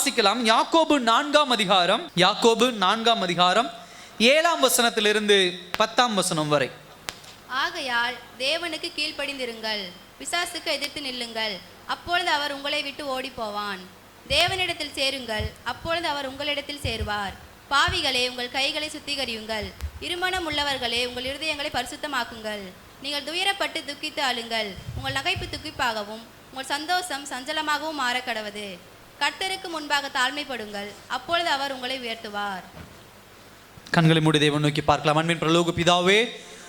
வாசிக்கலாம். யாக்கோபு 4ஆம் அதிகாரம், யாக்கோபு 4ஆம் அதிகாரம் 7ஆம் வசனத்திலிருந்து 10ஆம் வசனம் வரை. ஆகையால் தேவனுக்கு கீழ்ப்படிந்திருங்கள், பிசாசுக்கு எதிர்த்து நில்லுங்கள், அப்பொழுது அவர் உங்களை விட்டு ஓடி போவான். தேவனிடத்தில் சேருங்கள், அப்பொழுது அவர் உங்களிடத்தில் சேருவார். பாவிகளே, உங்கள் கைகளை சுத்திகரியுங்கள், இருமனம் உள்ளவர்களே, உங்கள் இருதயங்களை பரிசுத்தமாக்குங்கள். நீங்கள் துயரப்பட்டு துக்கித்து அழுங்கள், உங்கள் நகைப்பு துக்கிப்பாகவும் உங்கள் சந்தோஷம் சஞ்சலமாகவும் மாற கடவது. கர்த்தருக்கு முன்பாக தாழ்மைப்படுங்கள், அப்பொழுது அவர் உங்களை உயர்த்துவார். கண்களை மூடி தேவன் நோக்கி பார்க்கலாம். அன்பின் பரலோக பிதாவே,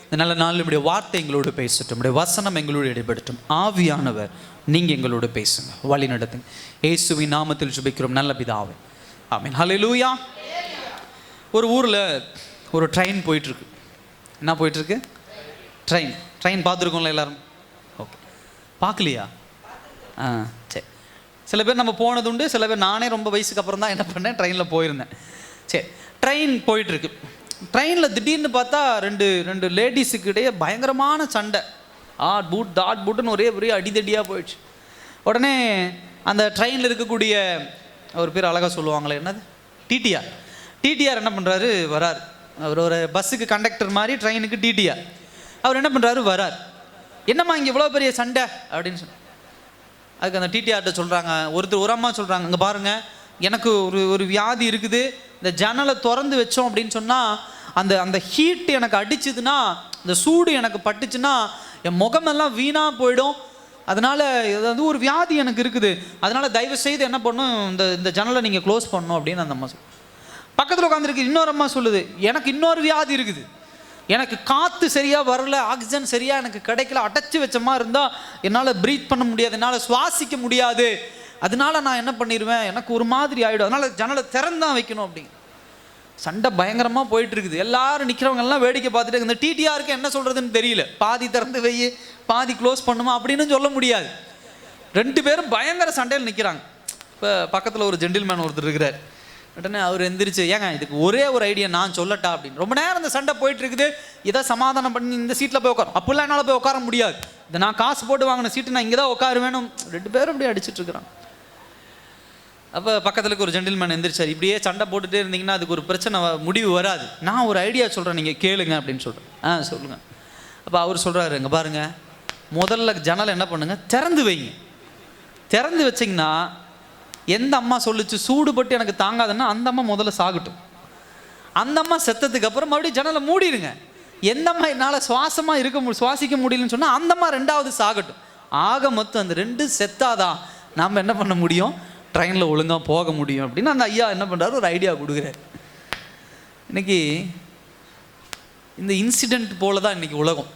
இந்த நல்ல நாள் நம்முடைய வார்த்தை எங்களோடு பேசட்டும், நம்முடைய வசனம் எங்களோடு இடைபெறட்டும். ஆவியானவர் நீங்க எங்களோடு பேசுங்க, வழி நடத்துங்க. இயேசுவின் நாமத்தில் ஜெபிக்கிறோம் நல்ல பிதாவே, ஆமென். ஹல்லேலூயா. ஒரு ஊரில் ஒரு ட்ரெயின் போயிட்டுருக்கு. என்ன போயிட்டுருக்கு? ட்ரெயின் பார்த்துருக்கோம்ல எல்லாரும்? ஓகே, பார்க்கலையா? சரி. சில பேர் நம்ம போனது உண்டு, சில பேர் நானே ரொம்ப வயசுக்கு அப்புறம் தான் என்ன பண்ணேன், ட்ரெயினில் போயிருந்தேன். சரி, ட்ரெயின் போயிட்டுருக்கு. ட்ரெயினில் திடீர்னு பார்த்தா ரெண்டு லேடிஸுக்கு இடையே பயங்கரமான சண்டை. தாட் பூட்டுன்னு ஒரே அடிதடியாக போயிடுச்சு. உடனே அந்த ட்ரெயினில் இருக்கக்கூடிய ஒரு பேர் அழகாக சொல்லுவாங்களே, என்னது, டிடிஆர் என்ன பண்ணுறாரு, வரார். அவர் ஒரு பஸ்ஸுக்கு கண்டக்டர் மாதிரி, ட்ரெயினுக்கு டிடிஆர். அவர் என்ன பண்ணுறாரு, வரார். என்னம்மா இங்கே இவ்வளோ பெரிய சண்டை அப்படின்னு சொன்ன. அதுக்கு அந்த டிடிஆர்கிட்ட சொல்கிறாங்க, ஒரு அம்மா சொல்கிறாங்க, இங்கே பாருங்கள், எனக்கு ஒரு வியாதி இருக்குது, இந்த ஜன்னலை திறந்து வச்சோம் அப்படின்னு சொன்னால் அந்த ஹீட் எனக்கு அடிச்சுதுன்னா, இந்த சூடு எனக்கு பட்டுச்சுன்னா என் முகமெல்லாம் வீணாக போயிடும். அதனால் அது ஒரு வியாதி எனக்கு இருக்குது, அதனால் தயவு செய்து என்ன பண்ணும், இந்த ஜன்னலை நீங்கள் க்ளோஸ் பண்ணணும் அப்படின்னு அந்த அம்மா சொல்லுது. பக்கத்தில் உட்காந்துருக்கு இன்னொரு அம்மா சொல்லுது, எனக்கு இன்னொரு வியாதி இருக்குது, எனக்கு காற்று சரியாக வரல, ஆக்சிஜன் சரியாக எனக்கு கிடைக்கல, அடைச்சி வச்ச மாதிரி இருந்தால் என்னால் ப்ரீத் பண்ண முடியாது, என்னால் சுவாசிக்க முடியாது, அதனால நான் என்ன பண்ணிடுவேன், எனக்கு ஒரு மாதிரி ஆகிடும், அதனால் ஜன்னலை திறந்தான் வைக்கணும் அப்படிங்க. சண்டை பயங்கரமாக போயிட்டு இருக்குது. எல்லாரும் நிற்கிறவங்கெல்லாம் வேடிக்கை பார்த்துட்டு, இந்த டிடிஆருக்கு என்ன சொல்கிறதுன்னு தெரியல. பாதி திறந்து வை, பாதி க்ளோஸ் பண்ணுமா அப்படின்னு சொல்ல முடியாது. ரெண்டு பேரும் பயங்கர சண்டையில் நிற்கிறாங்க. இப்போ பக்கத்தில் ஒரு ஜென்டில்மேன் ஒருத்தர் இருக்கிறார். உடனே அவர் எந்திரிச்சு, ஏங்க இதுக்கு ஒரே ஒரு ஐடியா நான் சொல்லட்டா அப்படின்னு. ரொம்ப நேரம் இந்த சண்டை போயிட்டு இருக்குது, இதை சமாதானம் பண்ணி இந்த சீட்டில் போய் உட்காரும். அப்படிலாம் என்னால் போய் உட்கார முடியாது, இதை நான் காசு போட்டு வாங்கின சீட்டு, நான் இங்கே தான் உட்காருவேணும். ரெண்டு பேரும் அப்படியே அடிச்சுட்டு இருக்கிறாங்க. அப்போ பக்கத்துக்கு ஒரு ஜென்டில்மேன் எந்திரிச்சார், இப்படியே சண்டை போட்டுகிட்டே இருந்தீங்கன்னா அதுக்கு ஒரு பிரச்சனை முடிவு வராது, நான் ஒரு ஐடியா சொல்கிறேன், நீங்கள் கேளுங்க அப்படின்னு சொல்கிறேன். சொல்லுங்கள். அப்போ அவர் சொல்கிறாரு, இங்கே பாருங்கள், முதல்ல ஜன்னல் என்ன பண்ணுங்கள், திறந்து வைங்க. திறந்து வச்சிங்கன்னா எந்த அம்மா சொல்லிச்சு சூடுபட்டு எனக்கு தாங்காதுன்னா அந்த அம்மா முதல்ல சாகட்டும். அந்த அம்மா செத்ததுக்கு அப்புறம் மறுபடியும் ஜன்னலை மூடிடுங்க. எந்த அம்மா என்னால் சுவாசிக்க முடியலன்னு சொன்னால் அந்த அம்மா ரெண்டாவது சாகட்டும். ஆக மொத்தம் அந்த ரெண்டு செத்தாதான் நாம் என்ன பண்ண முடியும், ட்ரெயினில் ஒழுங்காக போக முடியும் அப்படின்னு அந்த ஐயா என்ன பண்ணுறாரு, ஒரு ஐடியா கொடுக்குறாரு. இன்னைக்கு இந்த இன்சிடெண்ட் போல தான் இன்னைக்கு உலகம்.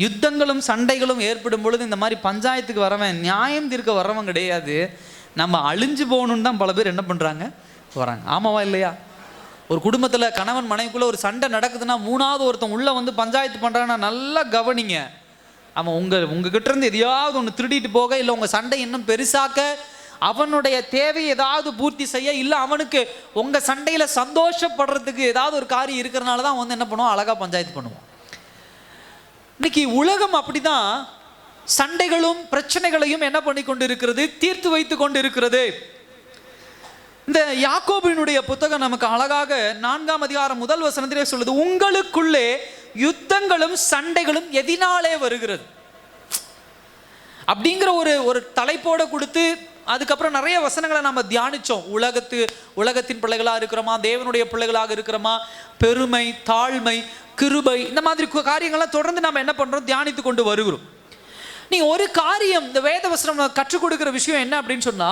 யுத்தங்களும் சண்டைகளும் ஏற்படும் பொழுது இந்த மாதிரி பஞ்சாயத்துக்கு வரவன், நியாயம் தீர்க்க வரவன் கிடையாது, நம்ம அழிஞ்சு போகணுன்னு தான் பல பேர் என்ன பண்ணுறாங்க, வராங்க. ஆமாவா இல்லையா? ஒரு குடும்பத்தில் கணவன் மனைவிக்குள்ளே ஒரு சண்டை நடக்குதுன்னா மூணாவது ஒருத்தன் உள்ளே வந்து பஞ்சாயத்து பண்ணுறாங்கன்னா நல்லா கவனிங்க. அவன் உங்ககிட்ட இருந்து எதையாவது ஒன்று திருடிட்டு போக, இல்லை உங்கள் சண்டை இன்னும் பெருசாக்க, அவனுடைய தேவை ஏதாவது பூர்த்தி செய்ய, இல்லை அவனுக்கு உங்கள் சண்டையில் சந்தோஷப்படுறதுக்கு ஏதாவது ஒரு காரியம் இருக்கிறனால தான் வந்து என்ன பண்ணுவோம், அழகாக பஞ்சாயத்து பண்ணுவோம். இன்னைக்கு உலகம் அப்படிதான் சண்டைகளும் பிரச்சனைகளையும் என்ன பண்ணி கொண்டு இருக்கிறது, தீர்த்து வைத்து கொண்டு இருக்கிறது. இந்த யாக்கோபினுடைய புத்தகம் நமக்கு அழகாக 4ஆம் அதிகாரம் 1 வசனத்திலே சொல்லுது, உங்களுக்குள்ளே யுத்தங்களும் சண்டைகளும் எதினாலே வருகிறது அப்படிங்கிற ஒரு தலைப்போட கொடுத்து அதுக்கப்புறம் நிறைய வசனங்களை நம்ம தியானிச்சோம். உலகத்தின் பிள்ளைகளாக இருக்கிறோமா, தேவனுடைய பிள்ளைகளாக இருக்கிறோமா, பெருமை, தாழ்மை, கிருபை, இந்த மாதிரி காரியங்கள்லாம் தொடர்ந்து நம்ம என்ன பண்றோம், தியானித்து கொண்டு வருகிறோம். நீங்க ஒரு காரியம் இந்த வேத வசனம் கற்றுக் கொடுக்கிற விஷயம் என்ன அப்படின்னு சொன்னா,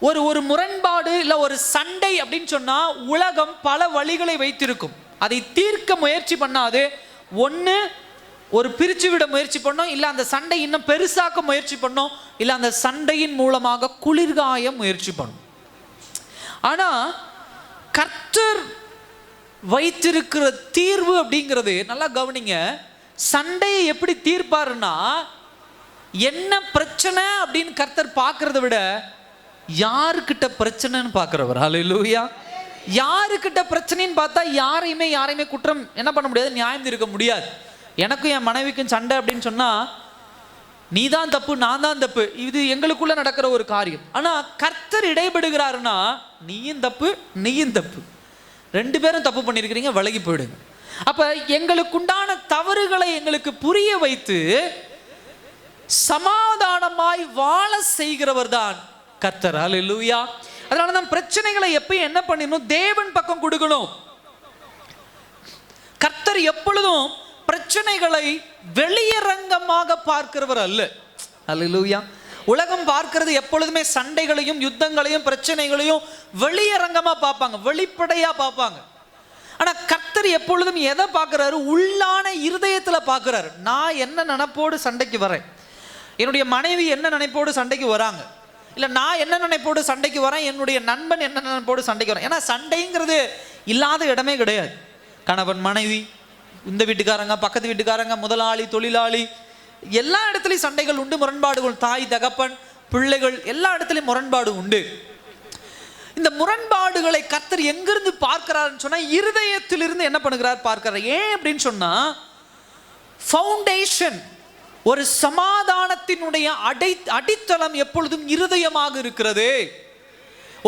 ஒரு முரண்பாடு இல்லை ஒரு சண்டை அப்படின்னு சொன்னா உலகம் பல வழிகளை வைத்திருக்கும். அதை தீர்க்க முயற்சி பண்ணாது, ஒன்று ஒரு பிரிச்சு விட முயற்சி பண்ணோம், இல்லை அந்த சண்டை இன்னும் பெருசாக்க முயற்சி பண்ணோம், இல்லை அந்த சண்டையின் மூலமாக குளிர்காய முயற்சி பண்ணோம். ஆனா கர்த்தர் வைத்திருக்கிற தீர்வு அப்படிங்கிறது நல்லா கவனிங்க. சண்டையை எப்படி தீர்ப்பாருன்னா, என்ன பிரச்சனை அப்படின்னு கர்த்தர் பார்க்கறத விட யாருக்கிட்ட பிரச்சனைன்னு பார்க்கிறவர். ஹல்லேலூயா. யாருக்கிட்ட பிரச்சனைன்னு பார்த்தா யாரையுமே குற்றம் என்ன பண்ண முடியாது, நியாயம் தீர்க்க முடியாது. எனக்கும் என் மனைவிக்கும் சண்டை அப்படின்னு சொன்னால் நீ தான் தப்பு, நான் தான் தப்பு, இது எங்களுக்குள்ள நடக்கிற ஒரு காரியம். ஆனா கர்த்தர் இடைபடுகிறாருன்னா நீயும் தப்பு, நீயும் தப்பு, ரெண்டு பேரும் தப்பு பண்ணியிருக்கிறீங்க, விலகி போயிடுங்க. அப்ப எங்களுக்குண்டான தவறுகளை எங்களுக்கு புரிய வைத்து சமாதானமாய் வாழ செய்கிறவர் தான் கர்த்தர். அல்லேலூயா. அதனால தான் பிரச்சனைகளை எப்பயும் என்ன பண்ணணும், தேவன் பக்கம் கொடுக்கணும். கர்த்தர் எப்பொழுதும் பிரச்சனைகளை வெளியரங்கமாக பார்க்கிறவர் அல்ல. அல்லேலூயா. உலகம் பார்க்கிறது எப்பொழுதுமே சண்டைகளையும் யுத்தங்களையும் பிரச்சனைகளையும் வெளியரங்கமா பார்ப்பாங்க, வெளிப்படையா பார்ப்பாங்க. ஆனா கர்த்தர் எப்பொழுதும் எதை பார்க்கிறாரு, உள்ளான இருதயத்துல பார்க்கிறாரு. நான் என்ன நினைப்போடு சண்டைக்கு வரேன், என்னுடைய மனைவி என்ன நினைப்போடு சண்டைக்கு வராங்க, இல்லை நான் என்ன நினைப்போடு சண்டைக்கு வரேன், என்னுடைய நண்பன் என்ன நினைப்போடு சண்டைக்கு வரேன். ஏன்னா சண்டைங்கிறது இல்லாத இடமே கிடையாது. கணவன் மனைவி, இந்த வீட்டுக்காரங்க, பக்கத்து வீட்டுக்காரங்க, முதலாளி தொழிலாளி, எல்லா இடத்துலையும் சண்டைகள் உண்டு, முரண்பாடுகள், தாய் தகப்பன் பிள்ளைகள், எல்லா இடத்துலையும் முரண்பாடு உண்டு. இந்த முரண்பாடுகளை கர்த்தர் எங்கிருந்து பார்க்கிறாருன்னு சொன்னா இருதயத்திலிருந்து என்ன பண்ணுகிறார் பார்க்கிறார். ஏன் அப்படின்னு சொன்னா ஃபவுண்டேஷன், ஒரு சமாதானத்தினுடைய அடித்தளம் எப்பொழுதும் இருதயமாக இருக்கிறது.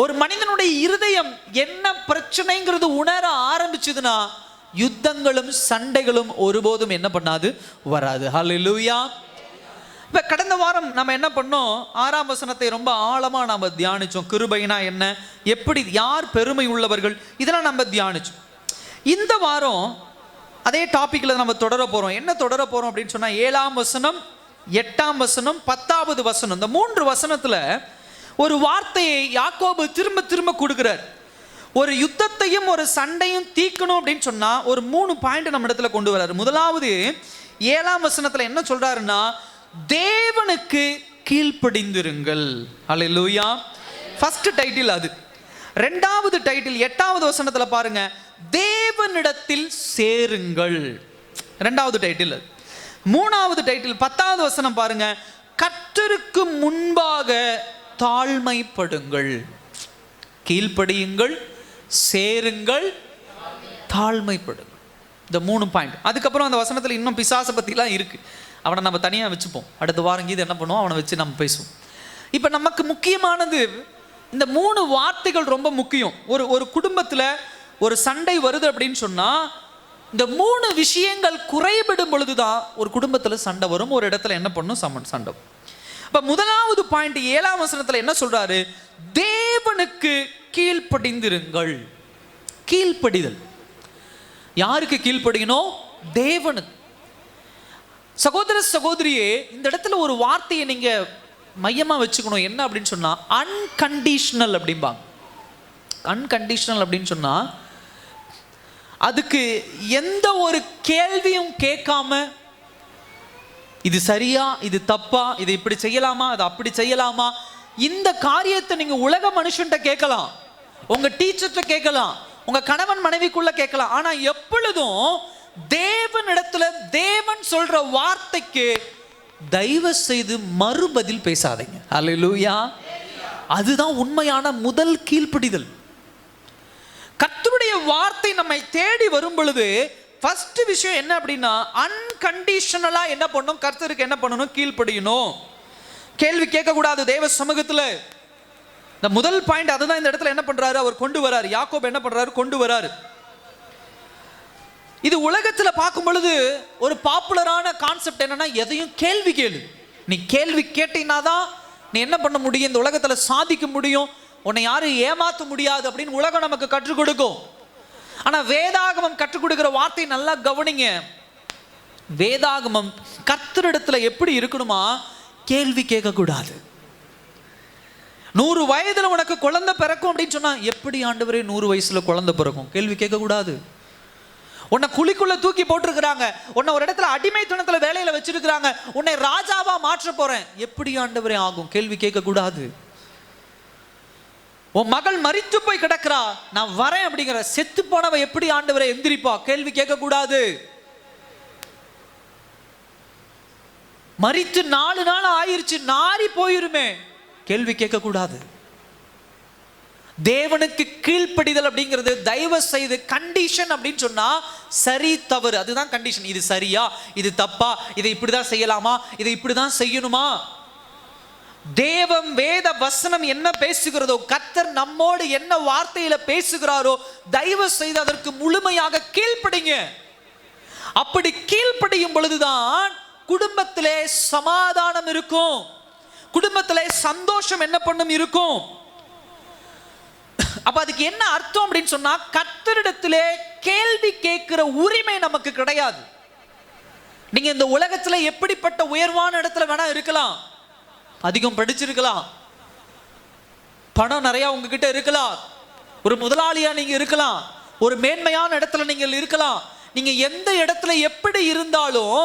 ஒரு மனிதனுடைய இருதயம் என்ன பிரச்சனைங்கிறது உணர ஆரம்பிச்சதுன்னா யுத்தங்களும் சண்டைகளும் ஒருபோதும் என்ன பண்ணாது, வராது. ஹல்லேலூயா. இப்போ கடந்த வாரம் நம்ம என்ன பண்ணோம், 6ஆம் வசனத்தை ரொம்ப ஆழமாக நாம் தியானித்தோம். கிருபைனா என்ன, எப்படி, யார் பெருமை உள்ளவர்கள், இதெல்லாம் நம்ம தியானித்தோம். இந்த வாரம் அதே டாப்பிக்கில் நம்ம தொடர போகிறோம். என்ன தொடர போகிறோம் அப்படின்னு சொன்னால் 7ஆம் வசனம், 8ஆம் வசனம், 10வது வசனம், இந்த 3 வசனத்தில் ஒரு வார்த்தையை யாக்கோபு திரும்ப திரும்ப கொடுக்குறார். ஒரு யுத்தத்தையும் ஒரு சண்டையும் தீக்கணும் அப்படின்னு சொன்னால் ஒரு 3 பாயிண்ட் நம்ம இடத்துல கொண்டு வர்றாரு. முதலாவது 7ஆம் வசனத்தில் என்ன சொல்கிறாருன்னா, தேவனுக்கு கீழ்ப்படிந்திருங்கள். அல்லேலூயா. ஃபர்ஸ்ட் டைட்டில் அது. 2வது டைட்டில் 8வது வசனத்தில் பாருங்க, தேவனிடத்தில் சேருங்கள். 2வது டைட்டில். 3வது டைட்டில் 10வது வசனம் பாருங்க, கர்த்தருக்கு முன்பாக தாழ்மைப்படுங்கள். கீழ்ப்படியுங்கள், சேருங்கள், தாழ்மைப்படுங்கள். இந்த 3 பாயிண்ட். அதுக்கப்புறம் அந்த வசனத்தில் இன்னும் பிசாசை பற்றிலாம் இருக்கு, அவனை நம்ம தனியாக வச்சுப்போம். அடுத்த வாரம் இது என்ன பண்ணுவோம், அவனை வச்சு நம்ம பேசுவோம். இப்போ நமக்கு முக்கியமானது இந்த 3 வார்த்தைகள் ரொம்ப முக்கியம். ஒரு குடும்பத்தில் ஒரு சண்டை வருது அப்படின்னு சொன்னால் இந்த 3 விஷயங்கள் குறைபடும் பொழுதுதான் ஒரு குடும்பத்தில் சண்டை வரும், ஒரு இடத்துல என்ன பண்ணும், சண்டை. இப்போ முதலாவது பாயிண்ட் 7ஆம் வசனத்தில் என்ன சொல்றாரு, தேவனுக்கு கீழ்ப்படிந்திருங்கள். கீழ்ப்படிதல். யாருக்கு கீழ்ப்படியணும், தேவனுக்கு. சகோதர சகோதரியே, இந்த இடத்துல ஒரு வார்த்தையை நீங்க மையமா வச்சுக்கணும். என்ன அப்படின்னு சொன்னா அன்கண்டிஷனல் அப்படிம்பாங்க. அன்கண்டிஷனல் அப்படின்னு சொன்னா அதுக்கு எந்த ஒரு கேள்வியும் கேட்காம இது சரியா, இது தப்பா, இது இப்படி செய்யலாமா, அது அப்படி செய்யலாமா, இந்த காரியத்தை நீங்க உலக மனுஷன்ட்ட கேட்கலாம், உங்க டீச்சர்கிட்ட கேட்கலாம், உங்க கணவன் மனைவிக்குள்ள கேட்கலாம். ஆனா எப்பொழுதும் தேவனிடத்துல தேவன் சொல்ற வார்த்தைக்கு தயவு செய்து மறுபதில் பேசாதீங்க. அல்லேலூயா. அதுதான் உண்மையான முதல் கீழ்ப்படிதல். கர்த்தருடைய வார்த்தை நம்மை தேடி வரும் பொழுது ஃபர்ஸ்ட் விஷயம் என்ன அப்படின்னா அன்கண்டிஷனலா என்ன பண்ணணும், கர்த்தருக்கு என்ன பண்ணணும், கீழ்ப்படியணும். கேள்வி கேட்க கூடாது தேவ சமூகத்துல. இந்த முதல் பாயிண்ட் அதுதான் இந்த இடத்துல என்ன பண்றாரு, அவர் கொண்டு வராரு. யாக்கோபு என்ன பண்றாரு, கொண்டு வராரு. இது உலகத்துல பார்க்கும் பொழுது ஒரு பாப்புலரான கான்செப்ட் என்னன்னா, எதையும் கேள்வி கேளு. நீ கேள்வி கேட்டீங்கன்னாதான் நீ என்ன பண்ண முடியும், இந்த உலகத்துல சாதிக்க முடியும், உன்னை யாரும் ஏமாற்ற முடியாது அப்படின்னு உலகம் நமக்கு கற்றுக் கொடுக்கும். ஆனா வேதாகமம் கற்றுக் கொடுக்கிற வார்த்தை நல்லா கவனிங்க. வேதாகமம் கர்த்தரிடத்துல எப்படி இருக்கணுமா, கேள்வி கேட்க கூடாது. 100 வயதுல உனக்கு குழந்தை பிறக்கும் அப்படின்னு சொன்னா, எப்படி ஆண்டவரே 100 வயசுல குழந்தை பிறக்கும், கேள்வி கேட்க கூடாது. உன்னை குழிக்குள்ள தூக்கி போட்டிருக்கிறாங்க, உன்னை ஒரு இடத்துல அடிமைத்தனத்துல வேலையில வச்சிருக்கிறாங்க, உன்னை ராஜாவா மாற்ற போறேன், எப்படி ஆண்டவரே ஆகும், கேள்வி கேட்க கூடாது. உன் மகள் மரித்து போய் கிடக்கிறா, நான் வரேன் அப்படிங்கிற, செத்து போனவ எப்படி ஆண்டவரை எந்திரிப்பா, கேள்வி கேட்க கூடாது. மரித்து 4 நாள் ஆயிருச்சு, நாரி போயிருமே, கேள்வி கேட்க கூடாது. தேவனுக்கு கீழ்ப்படிதல் அப்படிங்கிறது தயவு செய்து கண்டிஷன் அப்படின்னு சொன்னா சரி தவறு, அதுதான் கண்டிஷன். இது சரியா, இது தப்பா, இதை இப்படிதான் செய்யலாமா, இதை இப்படிதான் செய்யணுமா? தேவம் வேத வசனம் என்ன பேசுகிறதோ, கர்த்தர் நம்மோடு என்ன வார்த்தையில பேசுகிறாரோ, தயவு செய்து அதற்கு முழுமையாக கீழ்ப்படிங்க. அப்படி கீழ்ப்படியும் பொழுதுதான் குடும்பத்திலே சமாதானம் இருக்கும், குடும்பத்திலே சந்தோஷம் என்ன பண்ணும் இருக்கும். அப்ப அதுக்கு என்ன அர்த்தம் அப்படின்னு சொன்னா, கர்த்தரிடத்திலே கேள்வி கேட்கிற உரிமை நமக்கு கிடையாது. நீங்க இந்த உலகத்துல எப்படிப்பட்ட உயர்வான இடத்துல வேணா இருக்கலாம், அதிகம் படிச்சிருக்கலாம், பணம் நிறைய உங்ககிட்ட இருக்கலாம், ஒரு முதலாளியா நீங்க இருக்கலாம், ஒரு மேன்மையான இடத்துல நீங்கள் இருக்கலாம். நீங்க எந்த இடத்துல எப்படி இருந்தாலும்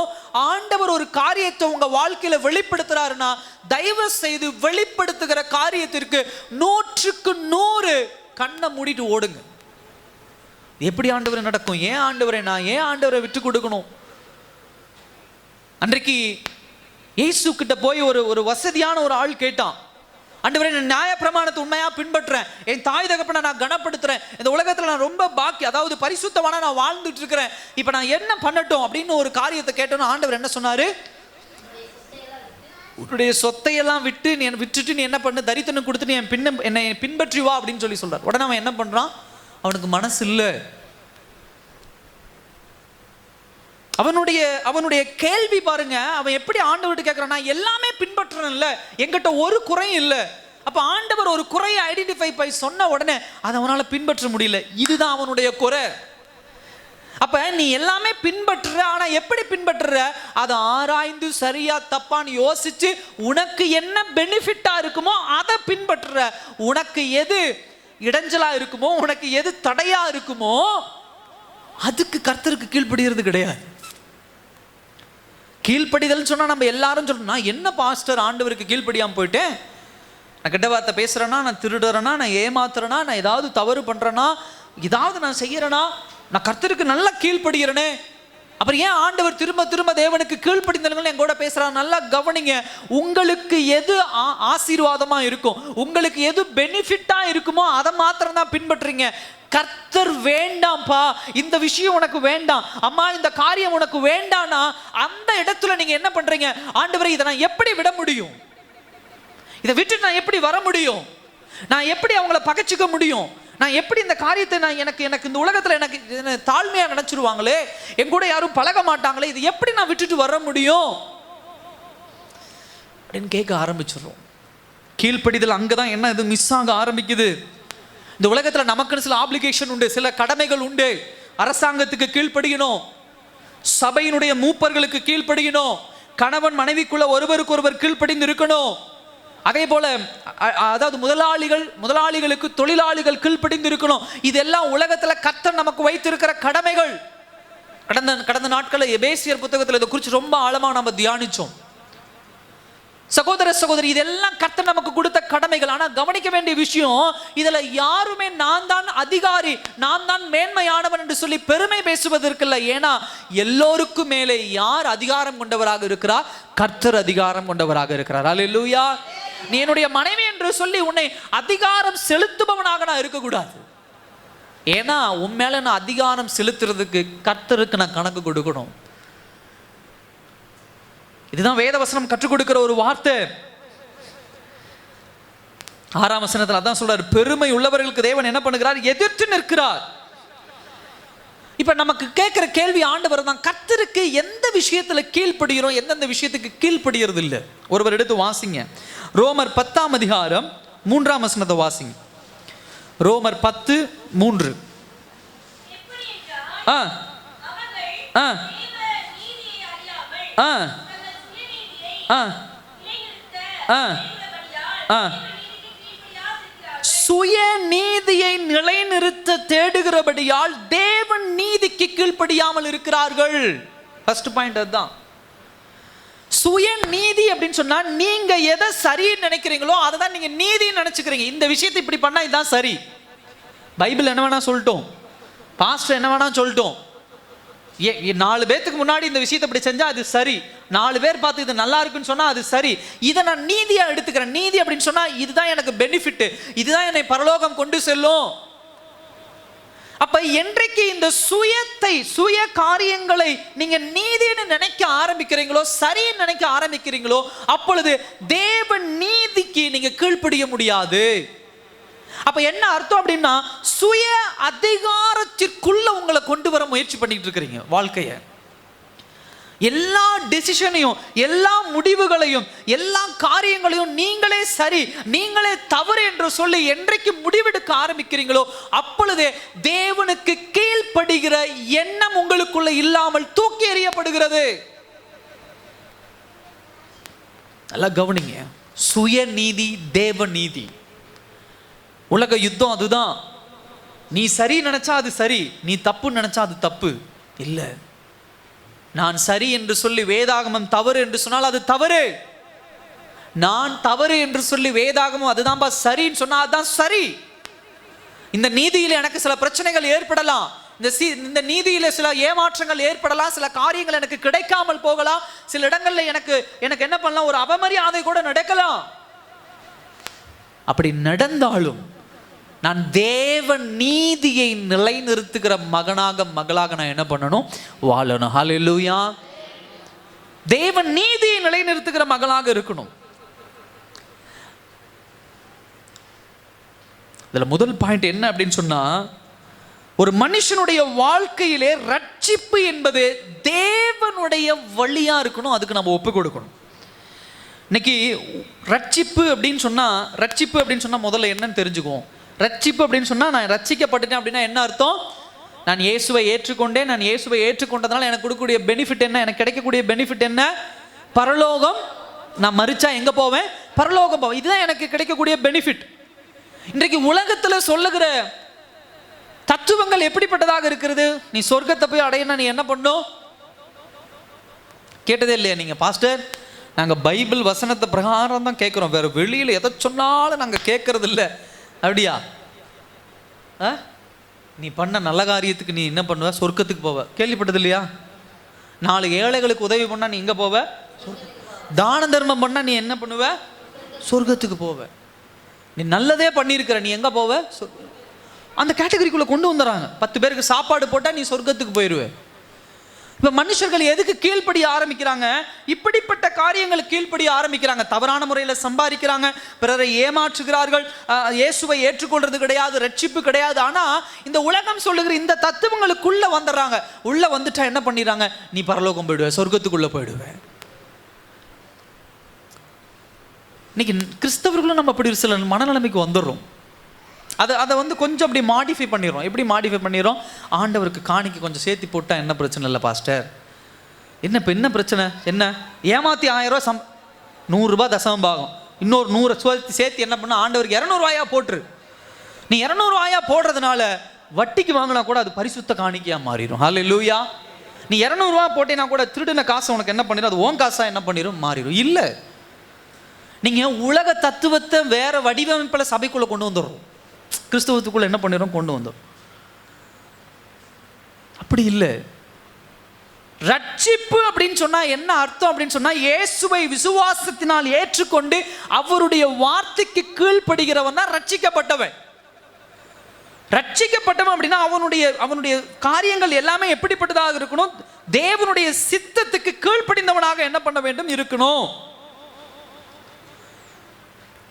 ஆண்டவர் ஒரு காரியத்தை உங்க வாழ்க்கையில வெளிப்படுத்துறாருன்னா, தயவு செய்து வெளிப்படுத்துகிற காரியத்திற்கு 100க்கு 100 கண்ணை மூடிட்டு ஓடுங்க. எப்படி ஆண்டவரை நடக்கும்? ஏன் ஆண்டவரை நான் ஏன் ஆண்டவரை விட்டு கொடுக்கணும்? அன்றைக்கு இயேசு கிட்ட போய் ஒரு வசதியான ஒரு ஆள் கேட்டான், ஆண்டவரே நான் நியாய பிரமாணத்தை உண்மையா பின்பற்றுறேன், என் தாய் தகப்பனை நான் கனப்படுத்துறேன், இந்த உலகத்துல நான் ரொம்ப அதாவது பரிசுத்தமான நான் வாழ்ந்துட்டு இருக்கிறேன், இப்ப நான் என்ன பண்ணட்டும் அப்படின்னு ஒரு காரியத்தை கேட்டோன்னு ஆண்டவர் என்ன சொன்னாரு? உன்னுடைய சொத்தையெல்லாம் விட்டுட்டு நீ என்ன பண்ணு, தரித்திரம் கொடுத்துட்டு என்னை பின்பற்றி வா அப்படின்னு சொல்லி சொல்றார். உடனே அவன் என்ன பண்றான்? அவனுக்கு மனசு இல்லை. அவனுடைய கேள்வி பாருங்க, அவன் எப்படி ஆண்டவர்கிட்ட கேட்கிறான், நான் எல்லாமே பின்பற்றேன்ல, என்கிட்ட ஒரு குறையும் இல்லை. அப்ப ஆண்டவர் ஒரு குறையை ஐடென்டிஃபை பண்ணி சொன்ன உடனே அதை அவனால பின்பற்ற முடியல. இதுதான் அவனுடைய குறை. அப்ப நீ எல்லாமே பின்பற்றுற, ஆனா எப்படி பின்பற்றுற? அதை ஆராய்ந்து சரியா தப்பான்னு யோசிச்சு உனக்கு என்ன பெனிஃபிட்டா இருக்குமோ அதை பின்பற்றுற. உனக்கு எது இடைஞ்சலா இருக்குமோ, உனக்கு எது தடையா இருக்குமோ அதுக்கு கர்த்தருக்கு கீழ்ப்படுகிறது கிடையாது. கீழ்ப்படிதல் சொன்னா நம்ம எல்லாரும் சொல்லணும், நான் என்ன பாஸ்டர் ஆண்டவருக்கு கீழ்ப்படியாம போயிட்டேன், நான் கெட்ட வார்த்தை பேசுறேன்னா, நான் திருடுறேன்னா, நான் ஏமாத்துறேன்னா, நான் ஏதாவது தவறு பண்றேன்னா, ஏதாவது நான் செய்யறேன்னா, நான் கர்த்தருக்கு நல்லா கீழ்ப்படுகிறேனே, அப்புறம் ஏன் ஆண்டவர் திரும்ப திரும்ப தேவனுக்கு கீழ்ப்படிந்தவர்கள் என் கூட பேசுறாங்க? நல்லா கவனிங்க. உங்களுக்கு எது ஆசீர்வாதமா இருக்கும், உங்களுக்கு எது பெனிஃபிட்டா இருக்குமோ அதை மாத்திரம் தான் பின்பற்றுறீங்க. கர்த்தர் வேண்டாம்ப்பா, இந்த விஷயம் உனக்கு வேண்டாம், அம்மா இந்த காரியம் உனக்கு வேண்டாம்னா அந்த இடத்துல நீங்க என்ன பண்றீங்க? ஆண்டவரே இதை நான் எப்படி விட முடியும், இதை விட்டு நான் எப்படி வர முடியும், நான் எப்படி அவங்கள பகைச்சிக்க முடியும், நான் எப்படி இந்த காரியத்தை நான் எனக்கு இந்த உலகத்துல எனக்கு தாழ்மையா நினைச்சிருவாங்களே, என் கூட யாரும் பழக மாட்டாங்களே, இது எப்படி நான் விட்டுட்டு வர முடியும் அப்படின்னு கேட்க ஆரம்பிச்சிடுறோம். கீழ்ப்படிதல் அங்கதான் என்ன இது மிஸ் ஆக ஆரம்பிக்குது. இந்த உலகத்துல நமக்குன்னு சில ஆப்ளிகேஷன் உண்டு, சில கடமைகள் உண்டு. அரசாங்கத்துக்கு கீழ்ப்படியணும், சபையினுடைய மூப்பர்களுக்கு கீழ்ப்படியணும், கணவன் மனைவிக்குள்ள ஒருவருக்கு ஒருவர் கீழ்ப்படிந்து இருக்கணும். அதே போல அதாவது முதலாளிகளுக்கு தொழிலாளிகள் கீழ்ப்படிந்து இருக்கணும். இதெல்லாம் உலகத்துல கர்த்தர் நமக்கு வைத்திருக்கிற கடமைகள். கடந்த நாட்களில் எபேசியர் புத்தகத்தில் இதை குறித்து ரொம்ப ஆழமா நம்ம தியானிச்சோம். சகோதர சகோதரி, இதெல்லாம் கர்த்தர் நமக்கு கொடுத்த கடமைகள். ஆனா கவனிக்க வேண்டிய விஷயம், இதுல யாருமே நான் தான் அதிகாரி, நான் தான் மேன்மையானவன் என்று சொல்லி பெருமை பேசுவதற்கில்லை. ஏன்னா எல்லோருக்கும் மேலே யார் அதிகாரம் கொண்டவராக இருக்கிறார்? கர்த்தர் அதிகாரம் கொண்டவராக இருக்கிறார். அல்லேலூயா. நீ என்னுடைய மனைவி என்று சொல்லி உன்னை அதிகாரம் செலுத்துபவனாக நான் இருக்கக்கூடாது. ஏன்னா உன் மேல நான் அதிகாரம் செலுத்துறதுக்கு கர்த்தருக்கு நான் கணக்கு கொடுக்கணும். இதுதான் வேதவசனம் கற்றுக் கொடுக்கிற ஒரு வார்த்தை. 6ஆம் வசனத்தில் அதான் சொல்றாரு, பெருமை உள்ளவர்களுக்கு தேவன் என்ன பண்ணுகிறார்? எதிர்த்து நிற்கிறார். இப்ப நமக்கு கேட்கிற கேள்வி ஆண்டவர் தான், கர்த்தருக்கு எந்த விஷயத்துல கீழ்ப்படுகிறோம், எந்தெந்த விஷயத்துக்கு கீழ்ப்படுகிறது இல்லை. ஒருவர் எடுத்து வாசிங்க, ரோமர் 10ஆம் அதிகாரம் 3ஆம் வசனத்தை வாசிங்க. ரோமர் 10:3. சுய நீதியை நிலைநிறுத்த தேடுகிறபடியால் தேவன் நீதிக்கு கீழ்ப்படியாமல் இருக்கிறார்கள். ஃபர்ஸ்ட் பாயிண்ட் அதுதான். சுய நீதி அப்படின்னு சொன்னா, நீங்க எதை சரின்னு நினைக்கிறீங்களோ அதை தான் நீங்க நீதின்னு நினைச்சுக்கிறீங்க. இந்த விஷயத்தை இப்படி பண்ணா இதுதான் சரி. பைபிள் என்ன வேணா சொல்லட்டும், பாஸ்டர் என்ன வேணா சொல்லட்டும், 4 பேத்துக்கு முன்னாடி இந்த விஷயத்தை இப்படி செஞ்சா அது சரி. 4 பேர் பார்த்து இது நல்லா இருக்குன்னு சொன்னா அது சரி, இதை நான் நீதியா எடுத்துக்கிறேன். நீதி அப்படின்னு சொன்னா இதுதான் எனக்கு பெனிஃபிட், இதுதான் என்னை பரலோகம் கொண்டு செல்லும். அப்ப என்றைக்கு இந்த சுய காரியங்களை நீங்க நீதின்னு நினைக்க ஆரம்பிக்கிறீங்களோ, சரின்னு நினைக்க ஆரம்பிக்கிறீங்களோ, அப்பொழுது தேவ நீதிக்கு நீங்க கீழ்ப்படிய முடியாது. அப்ப என்ன அர்த்தம் அப்படின்னா, சுய அதிகாரத்திற்குள்ள உங்களை கொண்டு வர முயற்சி பண்ணிட்டு இருக்கிறீங்க வாழ்க்கைய. எல்லா டெசிஷனையும், எல்லா முடிவுகளையும், எல்லா காரியங்களையும் நீங்களே சரி, நீங்களே தவறு என்று சொல்லி என்றைக்கு முடிவெடுக்க ஆரம்பிக்கிறீங்களோ, அப்பொழுதே தேவனுக்கு கீழ்ப்படுகிற எண்ணம் உங்களுக்குள்ள இல்லாமல் தூக்கி எறியப்படுகிறது. நல்லா கவனிங்க, சுயநீதி, தேவ நீதி. உலக யுத்தம் அதுதான். நீ சரி நினைச்சா அது சரி, நீ தப்பு நினைச்சா அது தப்பு இல்லை. நான் சரி என்று சொல்லி வேதாகமம் தவறு என்று சொன்னால் அது தவறு. நான் தவறு என்று சொல்லி வேதாகமம் அதுதான்பா சரின்னு சொன்னா அதுதான் சரி. இந்த நீதியில எனக்கு சில பிரச்சனைகள் ஏற்படலாம், இந்த நீதியில சில ஏமாற்றங்கள் ஏற்படலாம், சில காரியங்கள் எனக்கு கிடைக்காமல் போகலாம், சில இடங்கள்ல எனக்கு என்ன பண்ணலாம், ஒரு அவமரியாதை கூட நடக்கலாம். அப்படி நடந்தாலும் நான் தேவ நீதியை நிலைநிறுத்துகிற மகளாக நான் என்ன பண்ணணும், வாழணும். ஹல்லேலூயா. தேவ நீதியை நிலைநிறுத்துகிற மகளாக இருக்கணும். இதுல முதல் பாயிண்ட் என்ன அப்படின்னு சொன்னா, ஒரு மனுஷனுடைய வாழ்க்கையிலே ரட்சிப்பு என்பது தேவனுடைய வழியா இருக்கணும். அதுக்கு நம்ம ஒப்பு கொடுக்கணும். இன்னைக்கு ரட்சிப்பு அப்படின்னு சொன்னா முதல்ல என்னன்னு தெரிஞ்சுக்குவோம். ரட்சிப்பு அப்படின்னு சொன்னா, நான் ரட்சிக்கப்பட்டுட்டேன் அப்படின்னா என்ன அர்த்தம்? நான் இயேசுவை ஏற்றுக்கொண்டேன், நான் இயேசுவை ஏற்றுக்கொண்டதுனால எனக்கு கொடுக்கக்கூடிய பெனிஃபிட் என்ன, எனக்கு கிடைக்கக்கூடிய பெனிஃபிட் என்ன? பரலோகம். நான் மரிச்சா எங்க போவேன்? பரலோகம் போவேன். இதுதான் எனக்கு கிடைக்கக்கூடிய பெனிஃபிட். இன்றைக்கு உலகத்துல சொல்லுகிற தத்துவங்கள் எப்படிப்பட்டதாக இருக்கிறது? நீ சொர்க்கத்தை போய் அடையணும், நீ என்ன பண்ணும்? கேட்டதே இல்லையா நீங்க? பாஸ்டர், நாங்கள் பைபிள் வசனத்தை பிரகாரம் தான் கேட்குறோம், வேறு வெளியில் எதை சொன்னாலும் நாங்கள் கேட்கறது இல்லை. அப்படியா? நீ பண்ண நல்ல காரியத்துக்கு நீ என்ன பண்ணுவ? சொர்க்கத்துக்கு போவ. கேள்விப்பட்டது இல்லையா? 4 ஏழைகளுக்கு உதவி பண்ணா நீ எங்கே போவ? தான தர்மம் பண்ணா நீ என்ன பண்ணுவ? சொர்க்கத்துக்கு போவ. நீ நல்லதே பண்ணியிருக்கிற, நீ எங்கே போவ? அந்த கேட்டகரிக்குள்ளே கொண்டு வந்துடுறாங்க. 10 பேருக்கு சாப்பாடு போட்டால் நீ சொர்க்கத்துக்கு போயிடுவே. இப்போ மனுஷர்கள் எதுக்கு கீழ்ப்படிய ஆரம்பிக்கிறாங்க? இப்படிப்பட்ட காரியங்களுக்கு கீழ்ப்படிய ஆரம்பிக்கிறாங்க. தவறான முறையில் சம்பாதிக்கிறாங்க, பிறரை ஏமாற்றுகிறார்கள், இயேசுவை ஏற்றுக்கொள்றது கிடையாது, ரட்சிப்பு கிடையாது. ஆனால் இந்த உலகம் சொல்லுகிற இந்த தத்துவங்களுக்குள்ள வந்துடுறாங்க. உள்ள வந்துட்டா என்ன பண்ணிடுறாங்க? நீ பரலோகம் போயிடுவ, சொர்க்கத்துக்குள்ள போயிடுவேன். இன்னைக்கு கிறிஸ்தவர்களும் நம்ம அப்படி சில மனநிலைமைக்கு வந்துடுறோம். அதை கொஞ்சம் அப்படி மாடிஃபை பண்ணிடுறோம். எப்படி மாடிஃபை பண்ணிடுறோம்? ஆண்டவருக்கு காணிக்கை கொஞ்சம் சேர்த்து போட்டால் என்ன பிரச்சனை இல்லை பாஸ்டர். இப்போ என்ன பிரச்சனை? என்ன ஏமாற்றி 1000 ரூபா 100 ரூபா தசமம் பாகம், இன்னொரு 100 சேர்த்து என்ன பண்ண? ஆண்டவருக்கு 200 ரூபாயா போட்டுரு. நீ 200 ரூபாயா போடுறதுனால வட்டிக்கு வாங்கினா கூட அது பரிசுத்த காணிக்கையாக மாறிடும். ஹல்லேலூயா. நீ 200 ரூபா போட்டேன்னா கூட திருடின காசை உனக்கு என்ன பண்ணிடும்? அது ஓன் காசாக என்ன பண்ணிடும்? மாறிடும். இல்லை, நீங்கள் உலக தத்துவத்தை வேற வடிவமைப்பில் சபைக்குள்ளே கொண்டு வந்துடுறோம். கிறிஸ்தவத்துக்குள்ள என்ன பண்ணிடும்? கொண்டு வந்தோம். அப்படி இல்லை. ரட்சிப்பு அப்படின்னு சொன்னா என்ன அர்த்தம் அப்படின்னு சொன்னா, இயேசுவை விசுவாசத்தினால் ஏற்றுக்கொண்டு அவருடைய வார்த்தைக்கு கீழ்ப்படுகிறவன் தான் ரட்சிக்கப்பட்டவன். ரட்சிக்கப்பட்டவன் அப்படின்னா அவனுடைய காரியங்கள் எல்லாமே எப்படிப்பட்டதாக இருக்கணும்? தேவனுடைய சித்தத்துக்கு கீழ்ப்படிந்தவனாக என்ன பண்ண வேண்டும்? இருக்கணும்.